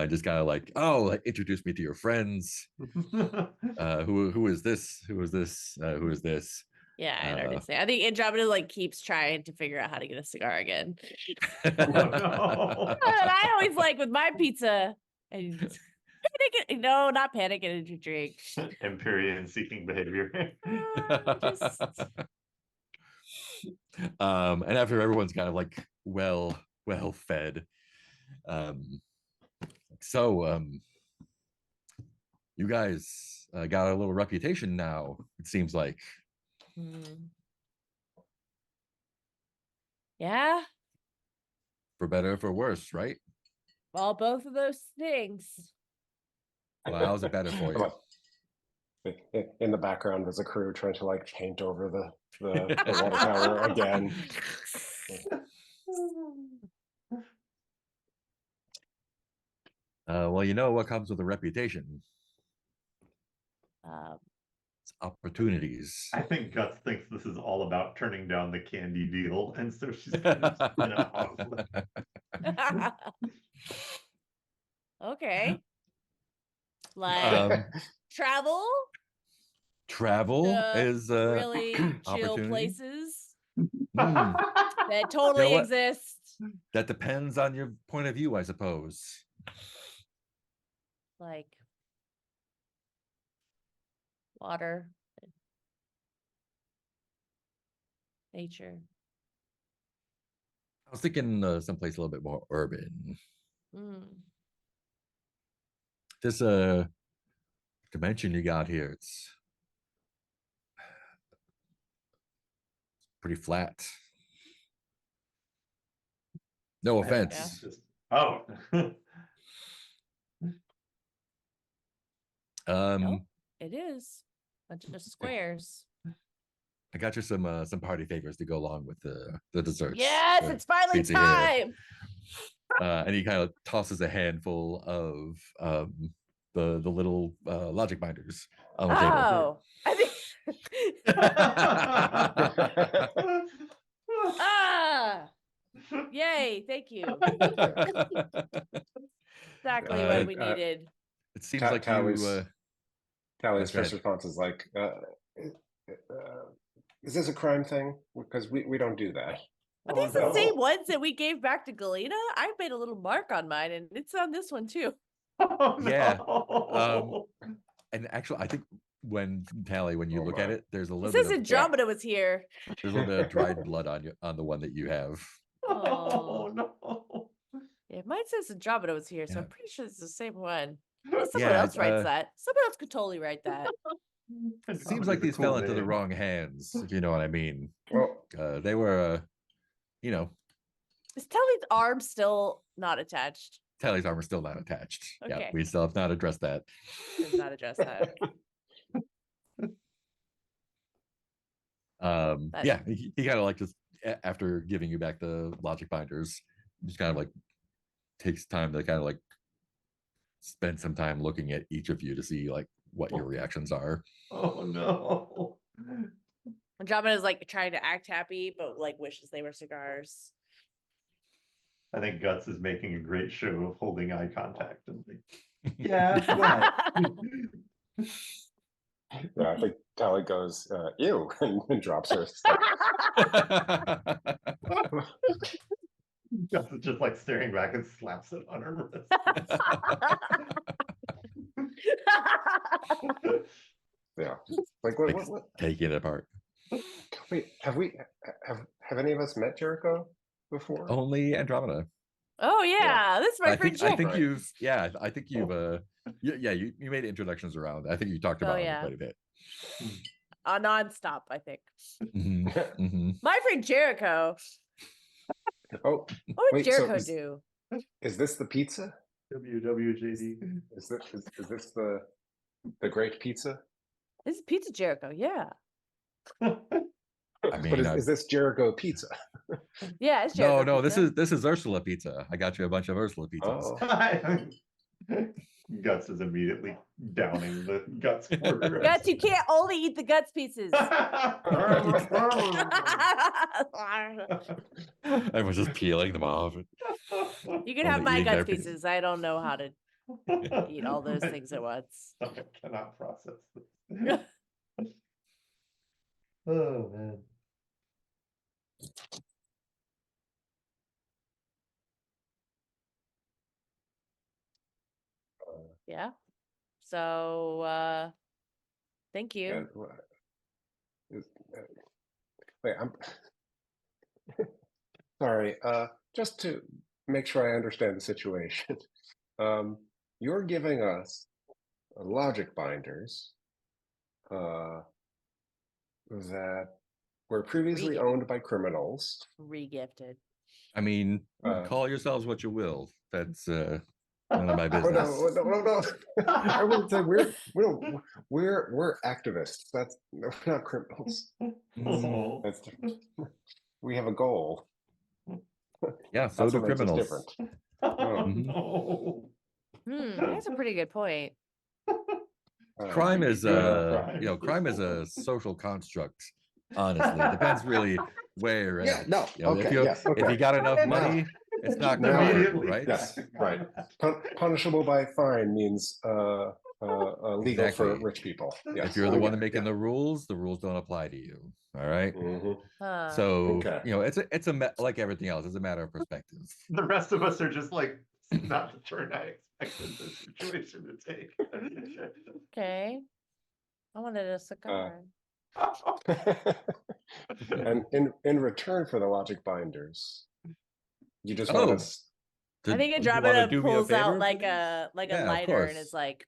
Just kind of like, oh, like, introduce me to your friends. Who is this? Who is this? Who is this? Yeah, I already say. I think Andromeda like keeps trying to figure out how to get a cigar again. Oh, no. And I always like with my pizza. And no, not panic energy drink. Empyrean seeking behavior. Just And after everyone's kind of like well fed, so you guys got a little reputation now, it seems like. Yeah, For better or for worse, right? well, both of those things. Well, how's it better for you? In the background, there's a crew trying to like paint over the water tower again. Well, you know what comes with a reputation? Um, It's opportunities. I think Guts thinks this is all about turning down the candy deal, and so she's kind of in a conflict. okay. Like travel Travel to is really chill opportunity. places Hmm. that totally what? exist. That depends on your point of view, I suppose. Like water, nature. I was thinking someplace a little bit more urban. Mm. This dimension you got here, it's pretty flat. No offense. Oh. No, it is a bunch of squares. I got you some party favors to go along with the desserts. Yes, it's finally pizza here. time. And he kind of tosses a handful of the little logic binders on the table. Oh, I think. Ah, yay! Thank you. Exactly what we needed. It seems like you. Tally's go first ahead. response is like, "Is this a crime thing? Because we don't do that." Are these the same ones that we gave back to Galena? I made a little mark on mine, and it's on this one too. Oh, Yeah. no. And actually, I think when you look at it, there's a It little says bit of Andromeda was here. there's a little bit of dried blood on the one that you have. Oh, no. Yeah, mine says Andromeda was here, so Yeah. I'm pretty sure it's the same one. Unless someone Yeah, else writes that. Someone else could totally write that. Seems like these fell into the wrong hands, if you know what I mean. Well, They were, you know, Is Telly's arm still not attached? Tally's armor still not attached. Yeah, Okay. we still have not addressed that. Does not address that. Yeah, he kind of like just after giving you back the logic binders, just kind of like takes time to kind of like spend some time looking at each of you to see like what your reactions are. Oh, no. Andromeda's like trying to act happy, but like wishes they were cigars. I think Guts is making a great show of holding eye contact. And like, yeah, what? yeah, I think Tally goes, "Ew," and drops her. Guts is just like staring back and slaps it on her wrist. Yeah, like what? Taking it apart. Wait, have any of us met Jericho before? Only Andromeda. Oh yeah, this is my friend I Jack. think you've you made introductions around. I think you talked about it quite a bit. Non-stop, I think. Mm-hmm. My friend Jericho. Oh, What would wait, so Jericho do? is this the pizza? WWJD. Is this the great pizza? This is Pizza Jericho, yeah. I mean, but is this Jericho pizza? Yeah, it's Jericho. No, pizza. this is Ursula pizza. I got you a bunch of Ursula pizzas. Oh. Guts is immediately downing the guts quarter. Guts, you can't only eat the guts pieces. Everyone's just peeling them off. You can Only have my eating guts their pieces. I don't know how to eat all those things at once. I cannot process this. Oh, man. Yeah. So thank you. Wait, I'm sorry. Just to make sure I understand the situation, you're giving us logic binders that were previously owned by criminals. Regifted. I mean, call yourselves what you will. That's None of my Oh, business. no. I would say we're activists. That's we're not criminals. Oh. That's we have a goal. Yeah, so That's do what makes us criminals. different. Oh, no. That's a pretty good point. Crime is Good crime is a social construct. Honestly, it depends really where you're Yeah, at. no, You know, okay, yes, if you okay. got enough And money, it's not now crime, immediately right? Yes, back on right. that. Punishable by fine means legal for Exactly. rich people. Yes, If you're the I one get it, making yeah. the rules don't apply to you. All right. Mhm. Huh. So Okay. it's like everything else. It's a matter of perspective. The rest of us are just like, not the turn I expected this situation to take. Okay. I wanted a cigar. And in return for the logic binders, you just want Oh, us. I think you want to Andromeda do me a pulls out favor? like a Yeah, of lighter and course. is like,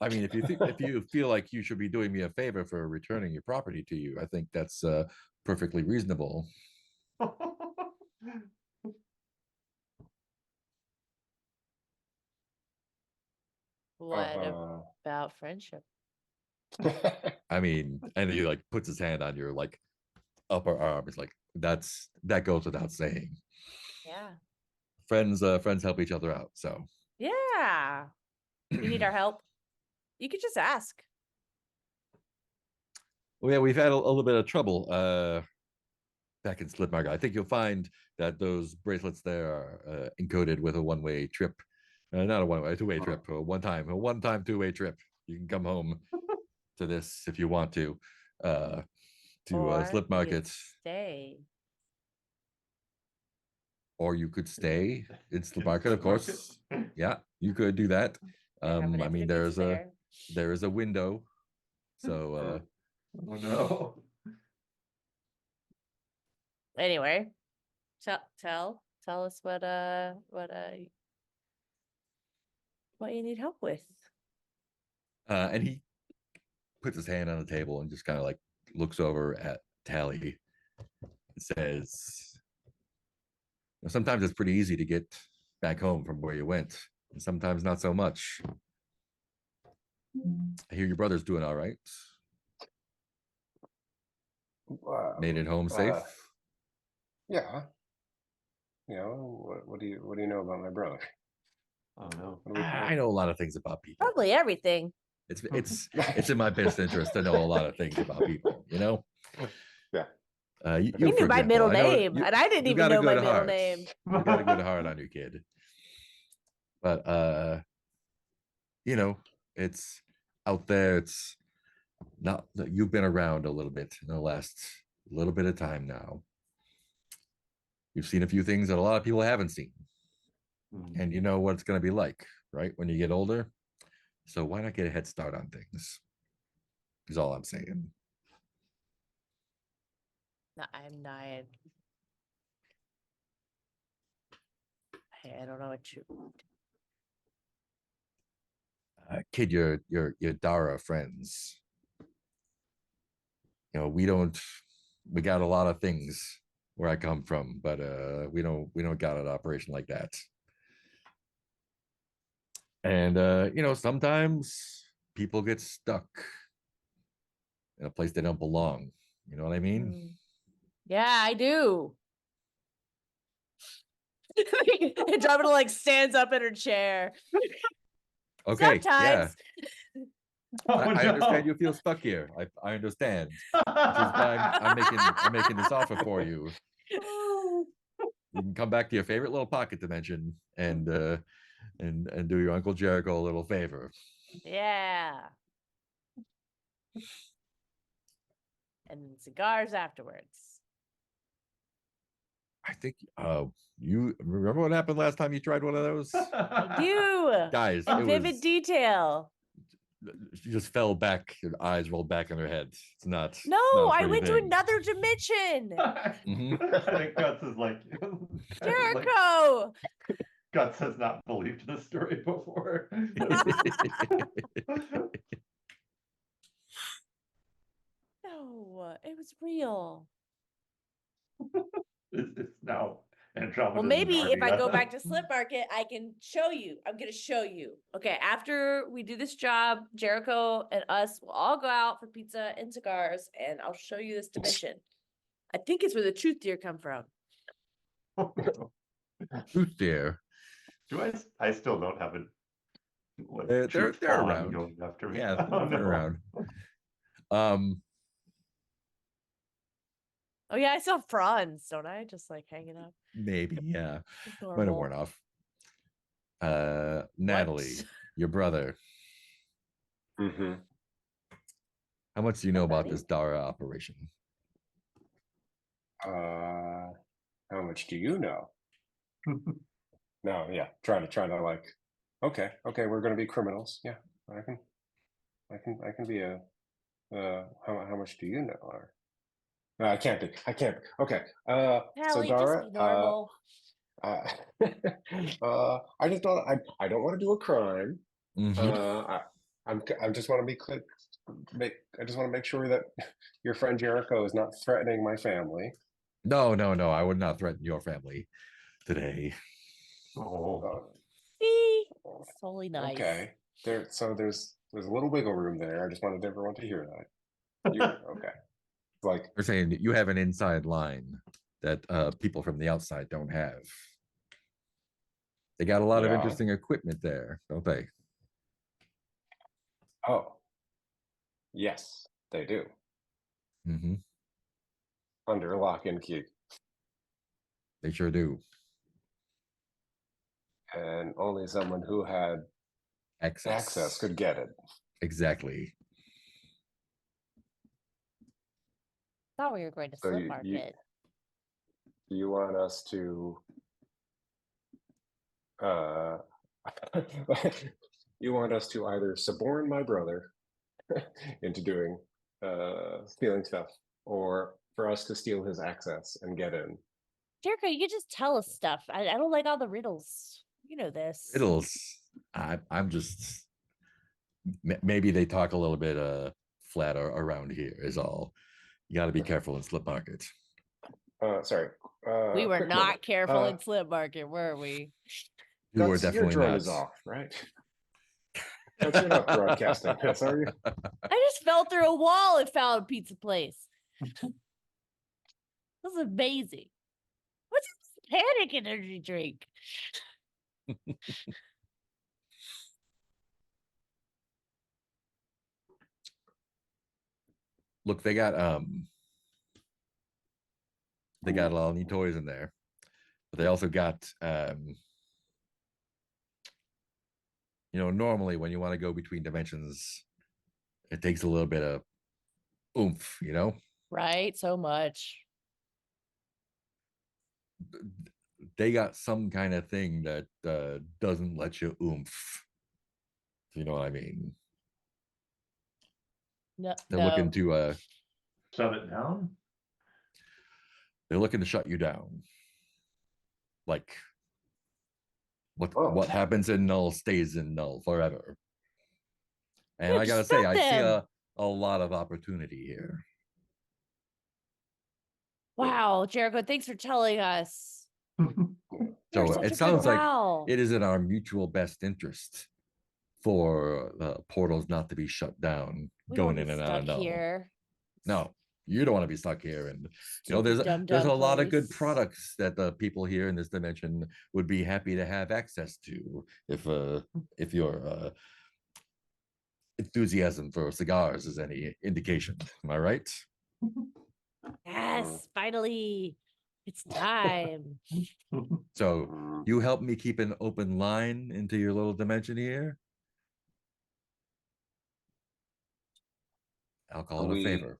I mean, if you feel like you should be doing me a favor for returning your property to you, I think that's perfectly reasonable. what Uh, about friendship? I mean, and he like puts his hand on your like upper arm. It's like that goes without saying. Yeah. Friends help each other out. So Yeah. You need our help? You could just ask. well, yeah, we've had a little bit of trouble back in Slipmarket. I think you'll find that those bracelets there are encoded with a one-way trip. Not a one-way, a two-way trip, a one-time two-way trip. You can come home to this if you want to Or Slip you could Market, stay. or you could stay in Slip Market, of Slip Market. course. Yeah, you could do that. They have an I mean, infinite pizza there is a window, so Oh no. anyway, tell us what you need help with. and he puts his hand on the table and just kind of like looks over at Tally and says, sometimes it's pretty easy to get back home from where you went, and sometimes not so much. I hear your brother's doing all right. Made it home safe. Yeah. You know, what do you know about my brother? Oh no. I know a lot of things about people. Probably everything. It's in my best interest to know a lot of things about people. You know. Yeah. You, You knew for my example, middle I know name, and I didn't you even got a know my good middle heart. name. You got a good heart on your kid. But you know, it's out there. It's not that you've been around a little bit in the last little bit of time now. You've seen a few things that a lot of people haven't seen, and you know what it's going to be like, right, when you get older. So why not get a head start on things? Is all I'm saying. No, I'm not. I don't know what you. Kid, your Dara friends. You know, we got a lot of things where I come from, but we don't got an operation like that. And you know, sometimes people get stuck in a place they don't belong. You know what I mean? Yeah, I do. Andromeda like stands up in her chair. Okay, Sometimes. yeah. Oh, I no. understand you feel stuck here. I understand. Which is why I'm making this offer for you. You can come back to your favorite little pocket dimension and do your Uncle Jericho a little favor. Yeah. And cigars afterwards. I think you remember what happened last time you tried one of those? I do. Guys, In it vivid was detail. she just fell back, her eyes rolled back in her head. It's not No, not a I pretty went to thing. another dimension. Mhm. Like Guts is like, Jericho. Guts has not believed this story before. No, it was real. It's now Andromeda. Well, maybe if I go back to Slip Market, I can show you. I'm gonna show you. Okay, after we do this job, Jericho and us will all go out for pizza and cigars, and I'll show you this dimension. I think it's where the truth deer come from. Truth deer. Do I still don't have it. Like, They're truth fawn around. going after me. Yeah, Oh, they're no. around. Oh yeah, I saw fronds, don't I? Just like hanging up. Maybe, yeah. It's Might have normal. worn off. Natalie, What? your brother. Mm-hmm. How much do you know about Buddy? this Dara operation? How much do you know? No, yeah, trying to like, okay, we're gonna be criminals. Yeah, I can be a. How much do you know? Or no, I can't be. Okay. So Hallie, Dara, just be normal. uh, I just don't. I don't want to do a crime. Mhm. I just want to be clear. I just want to make sure that your friend Jericho is not threatening my family. No, I would not threaten your family today. Oh, See? It's totally nice. Okay. There's a little wiggle room there. I just wanted everyone to hear that. Okay. Like, They're saying that you have an inside line that people from the outside don't have. They got a lot of Yeah. interesting equipment there, don't they? oh, yes, they do. Hmm. Under lock and key. They sure do. And only someone who had access could get it. Exactly. Thought we were going to So Slip Market. You want us to you want us to either suborn my brother into doing stealing stuff, or for us to steal his access and get in. Jericho, you can just tell us stuff. I don't like all the riddles. You know this. Riddles. I'm just maybe they talk a little bit flatter around here is all. You got to be careful in Slip Market. Sorry. We were quick not moment. careful in Slip Market, were we? You were Guts, your definitely drone not. is off, right? Guts, you're not broadcasting this, are you? I just fell through a wall and found a pizza place. This is amazing. What's this panic energy drink? Look, they got a lot of neat toys in there, but they also got normally when you want to go between dimensions, it takes a little bit of oomph, Right, so much. They got some kind of thing that doesn't let you oomph. You know what I mean? No, They're looking to shut it down. they're looking to shut you down. Like what happens in null stays in null forever. And I gotta say, I see a lot of opportunity here. Wow, Jericho, thanks for telling us. So it sounds like pal. it is in our mutual best interest for portals not to be shut down, going in and out of null. Here. No, you don't want to be stuck here. And there's a lot of good products that the people here in this dimension would be happy to have access to if your enthusiasm for cigars is any indication. Am I right? Yes, finally. It's time. So you help me keep an open line into your little dimension here. I'll call it a favor.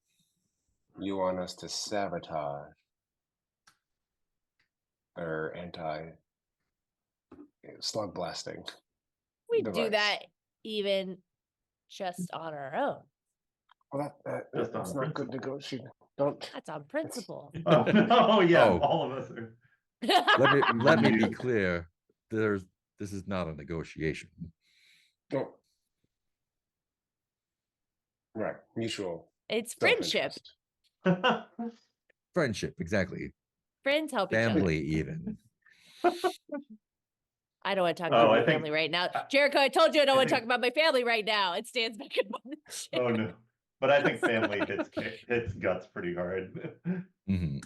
You want us to sabotage or slug blasting? We do that even just on our own. Well, that's not good negotiation. That's on principle. Oh yeah, all of us are. Let me be clear. This is not a negotiation. Don't. Right, mutual. It's friendship. Friendship, exactly. Friends help each other. Family, even. I don't want to talk Oh, about I my think- family right now. Jericho, I told you I don't I want to think- talk about my family right now. It stands back up on the chair. Oh no. But I think family hits guts pretty hard. Mhm.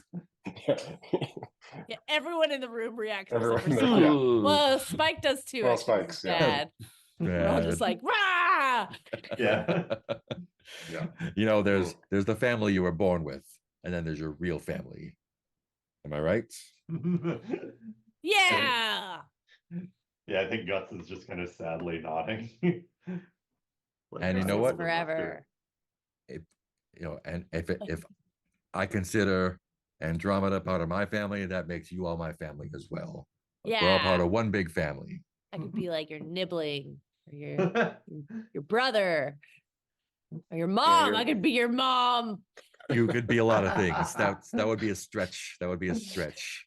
Yeah, everyone in the room reacts. Everyone except for in the- Spike. yeah. Well, Spike does too. Well, actually, 'cause Spike's, it's yeah. bad. We're all just like, rah! Yeah. Yeah. You know, there's the family you were born with, and then there's your real family. Am I right? Yeah. Yeah, I think Guts is just kind of sadly nodding. Like, And you I know would what? love to. Forever. If and if I consider Andromeda part of my family, that makes you all my family as well. Like, we're all part Yeah. of one big family. I could be like your nibbling or your brother or your mom. you're- I could be your mom. You could be a lot of things. That would be a stretch. That would be a stretch.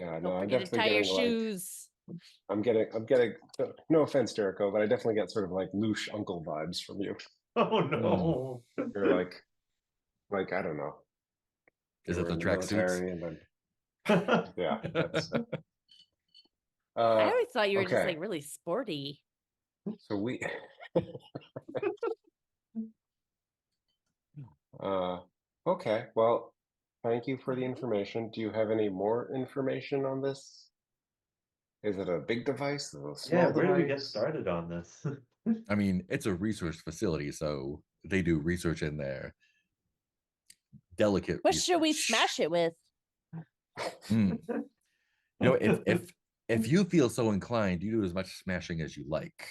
Yeah, no, Don't I'm forget to definitely tie your getting like, shoes. I'm getting, no offense, Jericho, but I definitely get sort of like louche uncle vibes from you. Oh no. You're like, I don't know. Is you it were the in tracksuits? military and then, yeah, that's, I always thought you were just okay. like really sporty. So we, okay, well, thank you for the information. Do you have any more information on this? Is it a big device? Is it a small Yeah, where do we get device? started on this? I mean, it's a research facility, so they do research in there. Delicate. What should we research. smash it with? You know, if you feel so inclined, you do as much smashing as you like.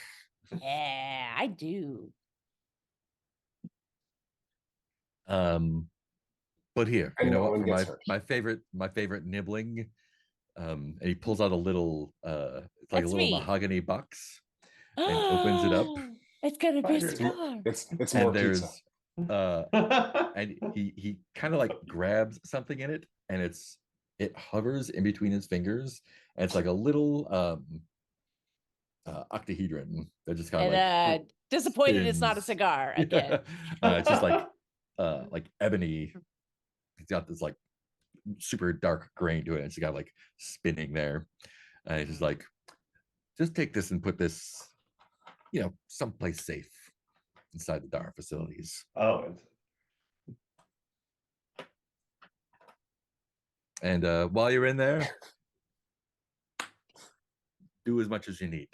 Yeah, I do. But here, And you know no what? one For gets hurt. my favorite nibbling, and he pulls out a little it's like That's a little me. mahogany box and opens it up. It's gonna be a Spiders. cigar. It's more And there's pizza. and he kind of like grabs something in it, and it hovers in between his fingers, and it's like a little octahedron that just kind of And disappointed it's not a spins. cigar again. It's just like ebony. It's got this like super dark grain to it. And it's got like spinning there. And it's just like, just take this and put this, someplace safe inside the DAR facilities. Oh, it's And while you're in there, do as much as you need.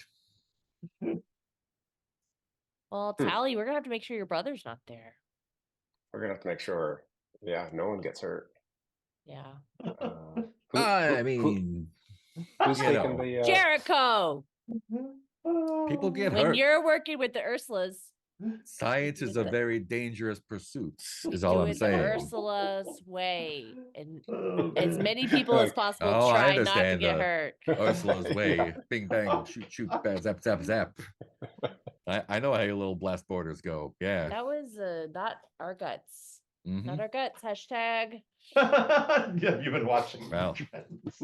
Well, Tally, we're gonna have to make sure your brother's not there. We're gonna have to make sure, yeah, no one gets hurt. Yeah. I mean, who's you taking know, the? Jericho, people get when hurt. you're working with the Ursulas, Science is a very dangerous pursuit, is all do I'm it the saying. Ursula's way, and Oh, as man. many people as Like, possible oh, I try not to understand get the- hurt. Ursula's way. Bing bang, shoot, shoot, bang, zap, zap, zap. I know how your little blast borders go. Yeah. That was not our guts. Mhm. Not our guts. Hashtag. Yeah, you've been watching the Wow. trends.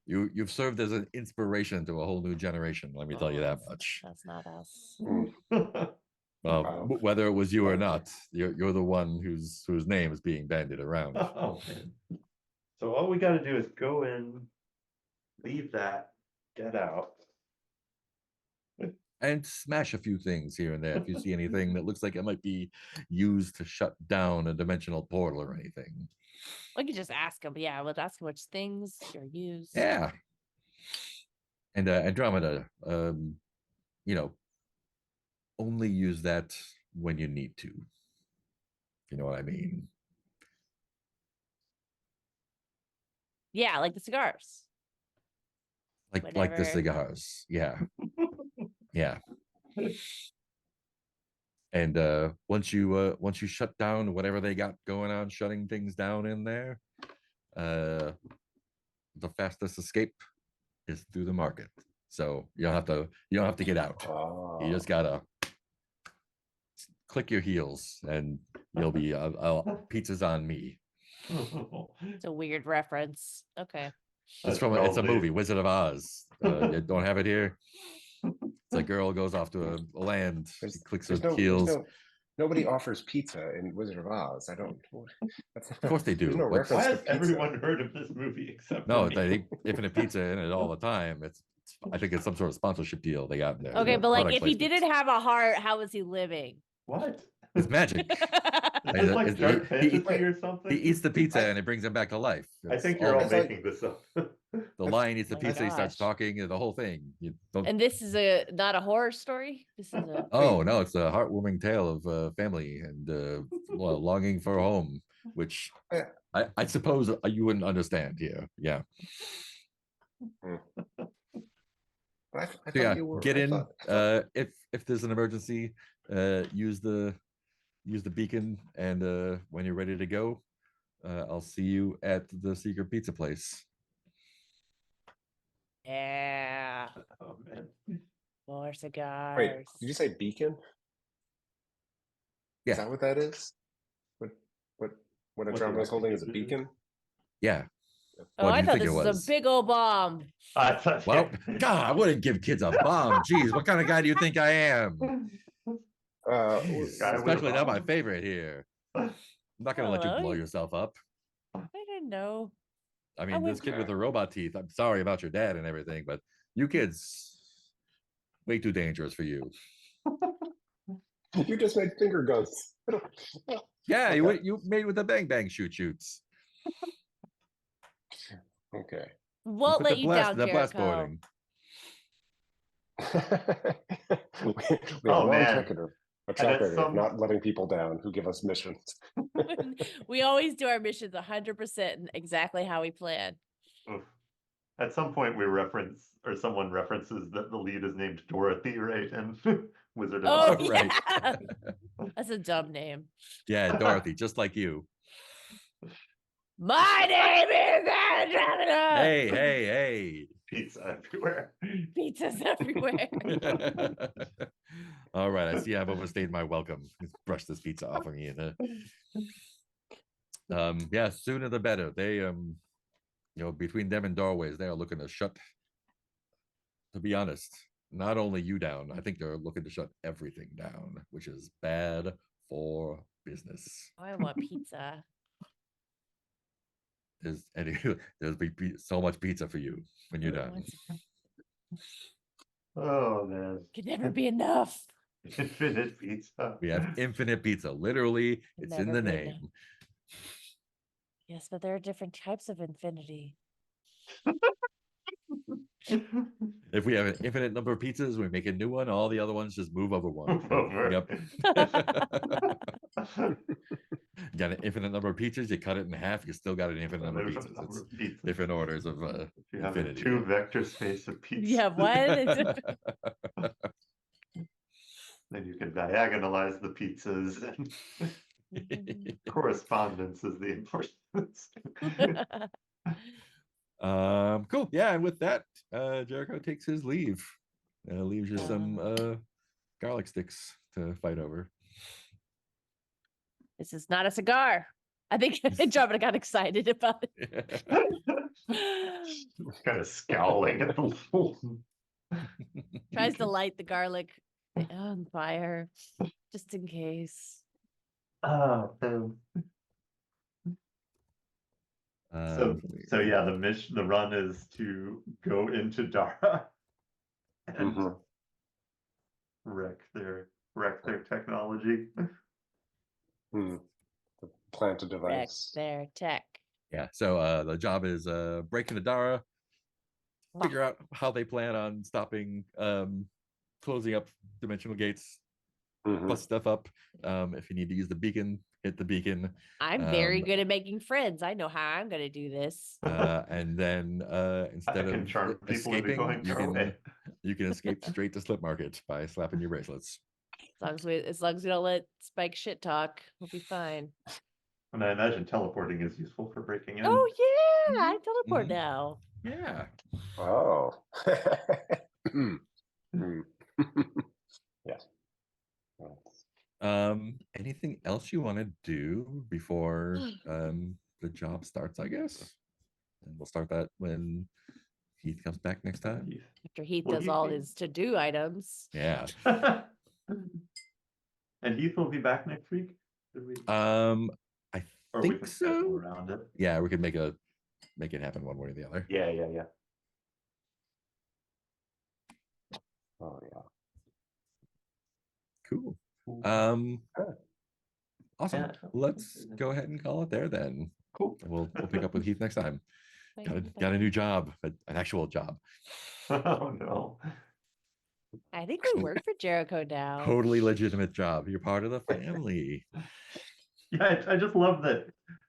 You've served as an inspiration to a whole new generation. Let me tell you that much. That's not us. Wow. Whether it was you or not, you're the one whose name is being bandied around. Oh, man. So all we got to do is go in, leave that, get out. And smash a few things here and there if you see anything that looks like it might be used to shut down a dimensional portal or anything. We could just ask him. Yeah, let's ask him which things are used. Yeah. And Andromeda, only use that when you need to. You know what I mean? Yeah, like the cigars. Like the Whenever. cigars. Yeah. Yeah. And once you shut down whatever they got going on, shutting things down in there, the fastest escape is through the market. So you don't have to get out. You just gotta click your heels, and you'll be pizza's on me. It's a weird reference. Okay. It's a movie, Wizard of Oz. You don't have it here. It's a girl goes off to a land, she clicks her There's heels. nobody offers pizza in Wizard of Oz. I don't. That's, Of course they there's do. no What- reference Why to has pizza. everyone heard of this movie except for No, me? they infinite pizza in it all the time. I think it's some sort of sponsorship deal they got in there. Okay, but like Product if he placement. didn't have a heart, how was he living? What? It's magic. Is this like dark fantasy wait, or something? He eats the pizza and it brings him back to life. I It's think you're all I thought- making this up. the lion eats the Oh my pizza, he starts gosh. talking, the whole thing. You don't, And this is not a horror story. This is a oh no, it's a heartwarming tale of family and longing for home, which Yeah. I suppose you wouldn't understand here. Yeah. I So thought yeah, you were. get I in. thought- If there's an emergency, use the beacon, and when you're ready to go, I'll see you at the secret pizza place. yeah, Oh man. more cigars. Wait, did you say beacon? Yeah. Is that what that is? What What a drum the is holding is a activity is? beacon? Yeah. Oh, What do I you thought think this it was was? a big old bomb. I thought, Well, God, I wouldn't give kids a bomb. Jeez, what kind of guy do you think I am? Jeez. Guy with a Especially not my bomb. favorite here. I'm not gonna let you Hello. blow yourself up. I didn't know. I mean, would- this kid with the robot teeth. I'm sorry about your dad and everything, but you kids, way too dangerous for you. You just made finger guns. Yeah, Okay. you made with the bang bang shoots. Okay. Won't Put let the you down, the blast Jericho. boarding. we have Oh, a long man. track at record of some- not letting people down who give us missions. We always do our missions 100% and exactly how we plan. Oof. At some point, we reference, or someone references that the lead is named Dorothy, right? And Wizard of Oh, Oz. right. yeah. That's a dumb name. Yeah, Dorothy, just like you. My name is Andromeda. Hey. Pizza everywhere. Pizzas everywhere. All right, I see I've overstayed my welcome. Let's brush this pizza off of me. And yeah, sooner the better. They between them and Doorways, they are looking to shut. To be honest, not only you down, I think they're looking to shut everything down, which is bad for business. I want pizza. There's be so much pizza for you when you're I done. want some- Oh man. Could never be enough. Infinite pizza. We have infinite pizza. Literally, Could it's in never the be enough. name. Yes, but there are different types of infinity. If we have an infinite number of pizzas, we make a new one. All the other ones just move over one. Move over. Yep. You got an infinite number of pizzas. You cut it in half. You still got an infinite number of There's a pizzas. number It's of pizzas. different orders of If you have a infinity. 2-vector space of pizza. You have one. Then you can diagonalize the pizzas, and correspondence is the important stuff. Cool. Yeah, and with that, Jericho takes his leave. Leaves you some garlic sticks to fight over. This is not a cigar. I think Andromeda got excited about it. Kind of scowling at the Tries to light the garlic on fire, just in case. Oh, man. Um, So yeah, the run is to go into Dara and Mhm. wreck their technology. Hmm. Plant a Wreck device. their tech. yeah. So the job is break into Dara, figure out how they plan on stopping closing up dimensional gates, Mhm. bust stuff up. If you need to use the beacon, hit the beacon. I'm very Um, good at making friends. I know how I'm going to do this. And then instead can of charm people into escaping, going their way. you can escape straight to Slip Market by slapping your bracelets. As long as we don't let Spike shit talk, we'll be fine. And I imagine teleporting is useful for breaking in. Oh yeah, I teleport Mhm. now. Yeah. Oh. Hmm. Yes. Anything else you want to do before the job starts, I guess? And we'll start that when Heath comes back next time. After Heath Well, does you all can- his to-do items. Yeah. And Heath will be back next week. Did we? I Or we think can schedule so. around it. Yeah, we could make it happen one way or the other. Yeah. Oh yeah. Cool. Good. Awesome. Yeah. Let's go ahead and call it there then. Cool. We'll pick up with Heath next time. Got a new job, an actual job. Oh no. I think we work for Jericho now. Totally legitimate job. You're part of the family. Yeah, I just love that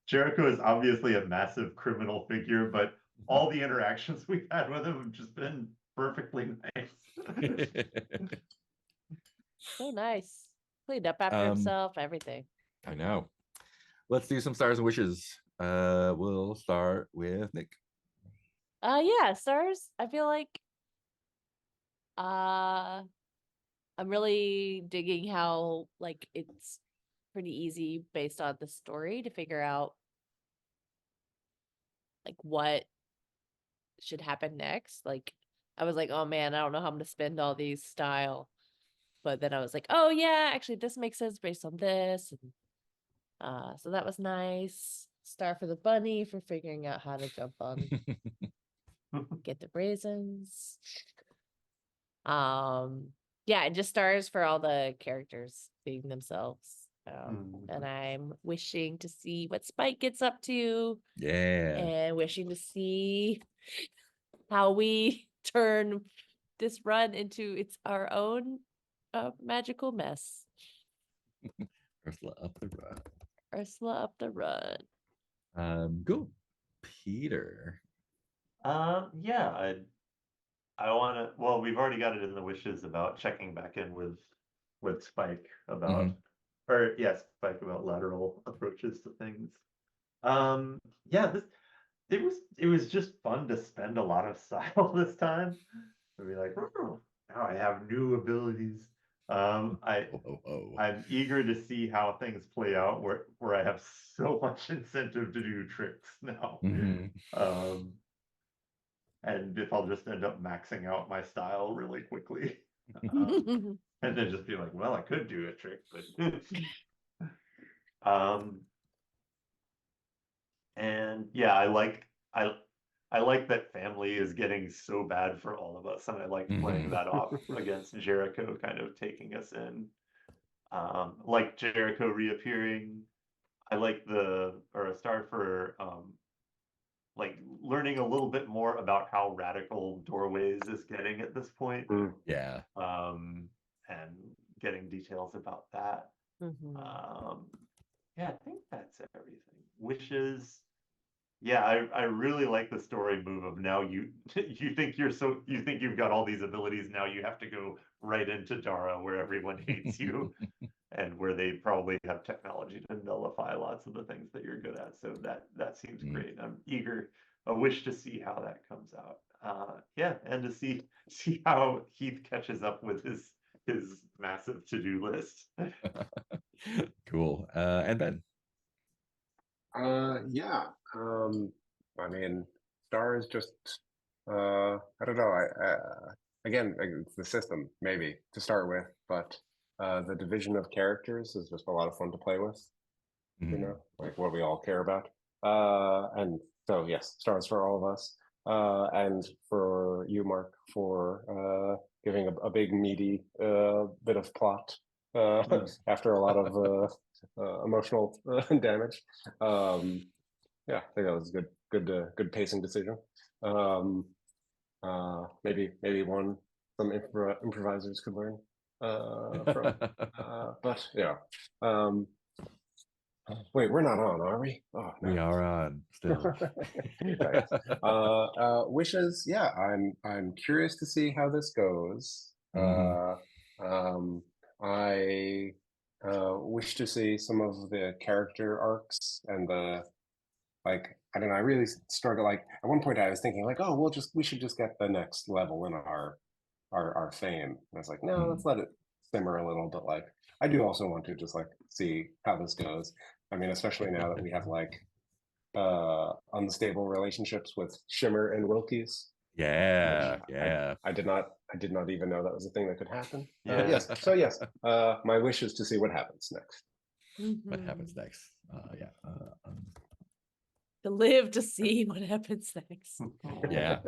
Jericho is obviously a massive criminal figure, but all the interactions we've had with him have just been perfectly nice. So nice. Cleaned up after himself, everything. I know. Let's do some stars and wishes. We'll start with Nick. Yeah, stars. I feel like I'm really digging how like it's pretty easy based on the story to figure out like what should happen next. Like I was like, oh man, I don't know how I'm gonna spend all these style. But then I was like, oh yeah, actually this makes sense based on this. And so that was nice. Star for the bunny for figuring out how to jump on get the raisins. Yeah, and just stars for all the characters being themselves. And I'm wishing to see what Spike gets up to. Yeah. And wishing to see how we turn this run into our own magical mess. Ursula up the run. Ursula up the run. Cool. Peter. Yeah, I want to. Well, we've already got it in the wishes about checking back in with Spike about, or yes, Spike about lateral approaches to things. Yeah, it was just fun to spend a lot of style this time. To be like, oh, now I have new abilities. I'm eager to see how things play out where I have so much incentive to do tricks now. And if I'll just end up maxing out my style really quickly. And then just be like, well, I could do a trick, but and yeah, I like that family is getting so bad for all of us, and I like playing that off against Jericho kind of taking us in. Like Jericho reappearing. I like a star for like learning a little bit more about how radical Doorways is getting at this point. Yeah. And getting details about that. Yeah, I think that's everything. Wishes. Yeah, I really like the story move of now you think you think you've got all these abilities, now you have to go right into Dara where everyone hates you and where they probably have technology to nullify lots of the things that you're good at. So that seems great. I'm eager, a wish to see how that comes out. Yeah, and to see how Heath catches up with his massive to-do list. Cool. And Ben. Yeah. I mean, Star is just I don't know. Again, it's the system maybe to start with, but the division of characters is just a lot of fun to play with. You know, like what we all care about. And so yes, stars for all of us. And for you, Mark, for giving a big meaty bit of plot after a lot of emotional damage. Yeah, I think that was a good pacing decision. Maybe some improvisers could learn from. But yeah. Wait, we're not on, are we? Oh, no. We are on still. Wishes, yeah, I'm curious to see how this goes. I wish to see some of the character arcs and the like. I don't know. I really started like at one point I was thinking like, oh, we should just get the next level in our fame. And I was like, no, let's let it simmer a little. But like, I do also want to just like see how this goes. I mean, especially now that we have like unstable relationships with Shimmer and Wilkies. Yeah, which yeah. I did not even know that was a thing that could happen. Yeah. Yes. So yes, my wish is to see what happens next. What happens Mhm. next? Yeah. To live to see what happens next. Yeah.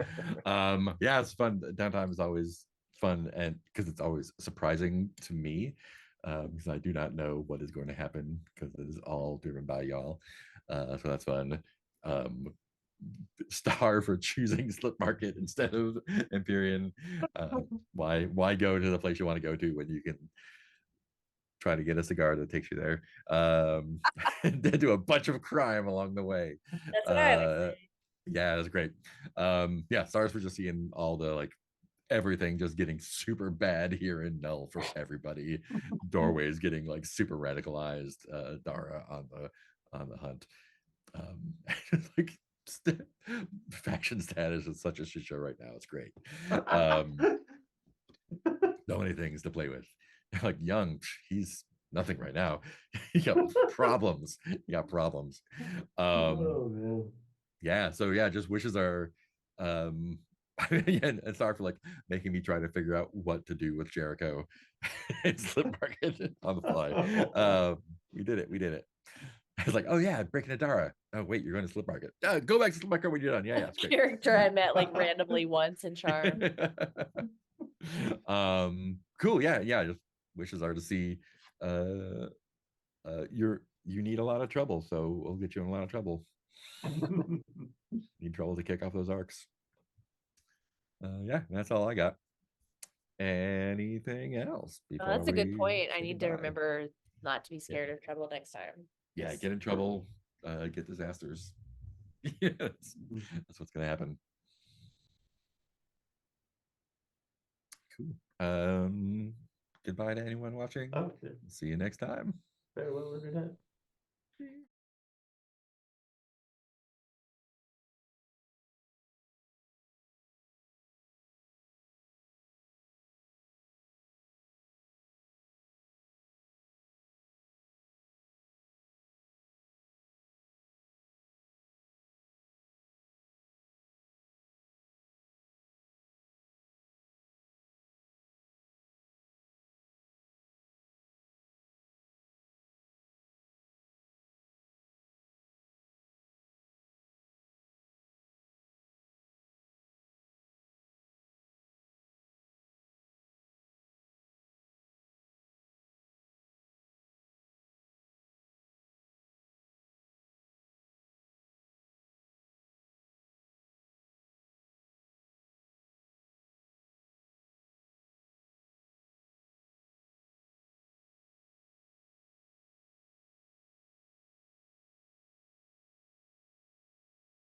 Yeah, it's fun. Downtime is always fun, and because it's always surprising to me, because I do not know what is going to happen because it is all driven by y'all. So that's fun. Star for choosing Slip Market instead of Empyrean. Why go to the place you want to go to when you can try to get a cigar that takes you there, and then do a bunch of crime along the way. That's what I would say. Yeah, that's great. Yeah, stars for just seeing all the like everything just getting super bad here in Null for everybody. Doorways getting like super radicalized. Dara on the hunt. Like faction status is such a shit show right now. It's great. So many things to play with. Like Young, he's nothing right now. He got problems. He got problems. Oh man. Yeah, so yeah, just wishes are and sorry for like making me try to figure out what to do with Jericho and Slip Market on the fly. We did it. I was like, oh yeah, breaking Adara. Oh wait, you're going to Slip Market. Go back to Slip Market when you're done. Yeah, it's great. Character I met like randomly once in Charm. Cool. Yeah. Just wishes are to see you need a lot of trouble, so we'll get you in a lot of trouble. Need trouble to kick off those arcs. Yeah, that's all I got. Anything else? Oh, that's a good we point. I say need to goodbye? remember not to be scared of trouble next time. Yeah, get in trouble, get disasters. Yeah, that's what's gonna happen. Cool. Goodbye to anyone watching. Okay. See you next time. Farewell, internet.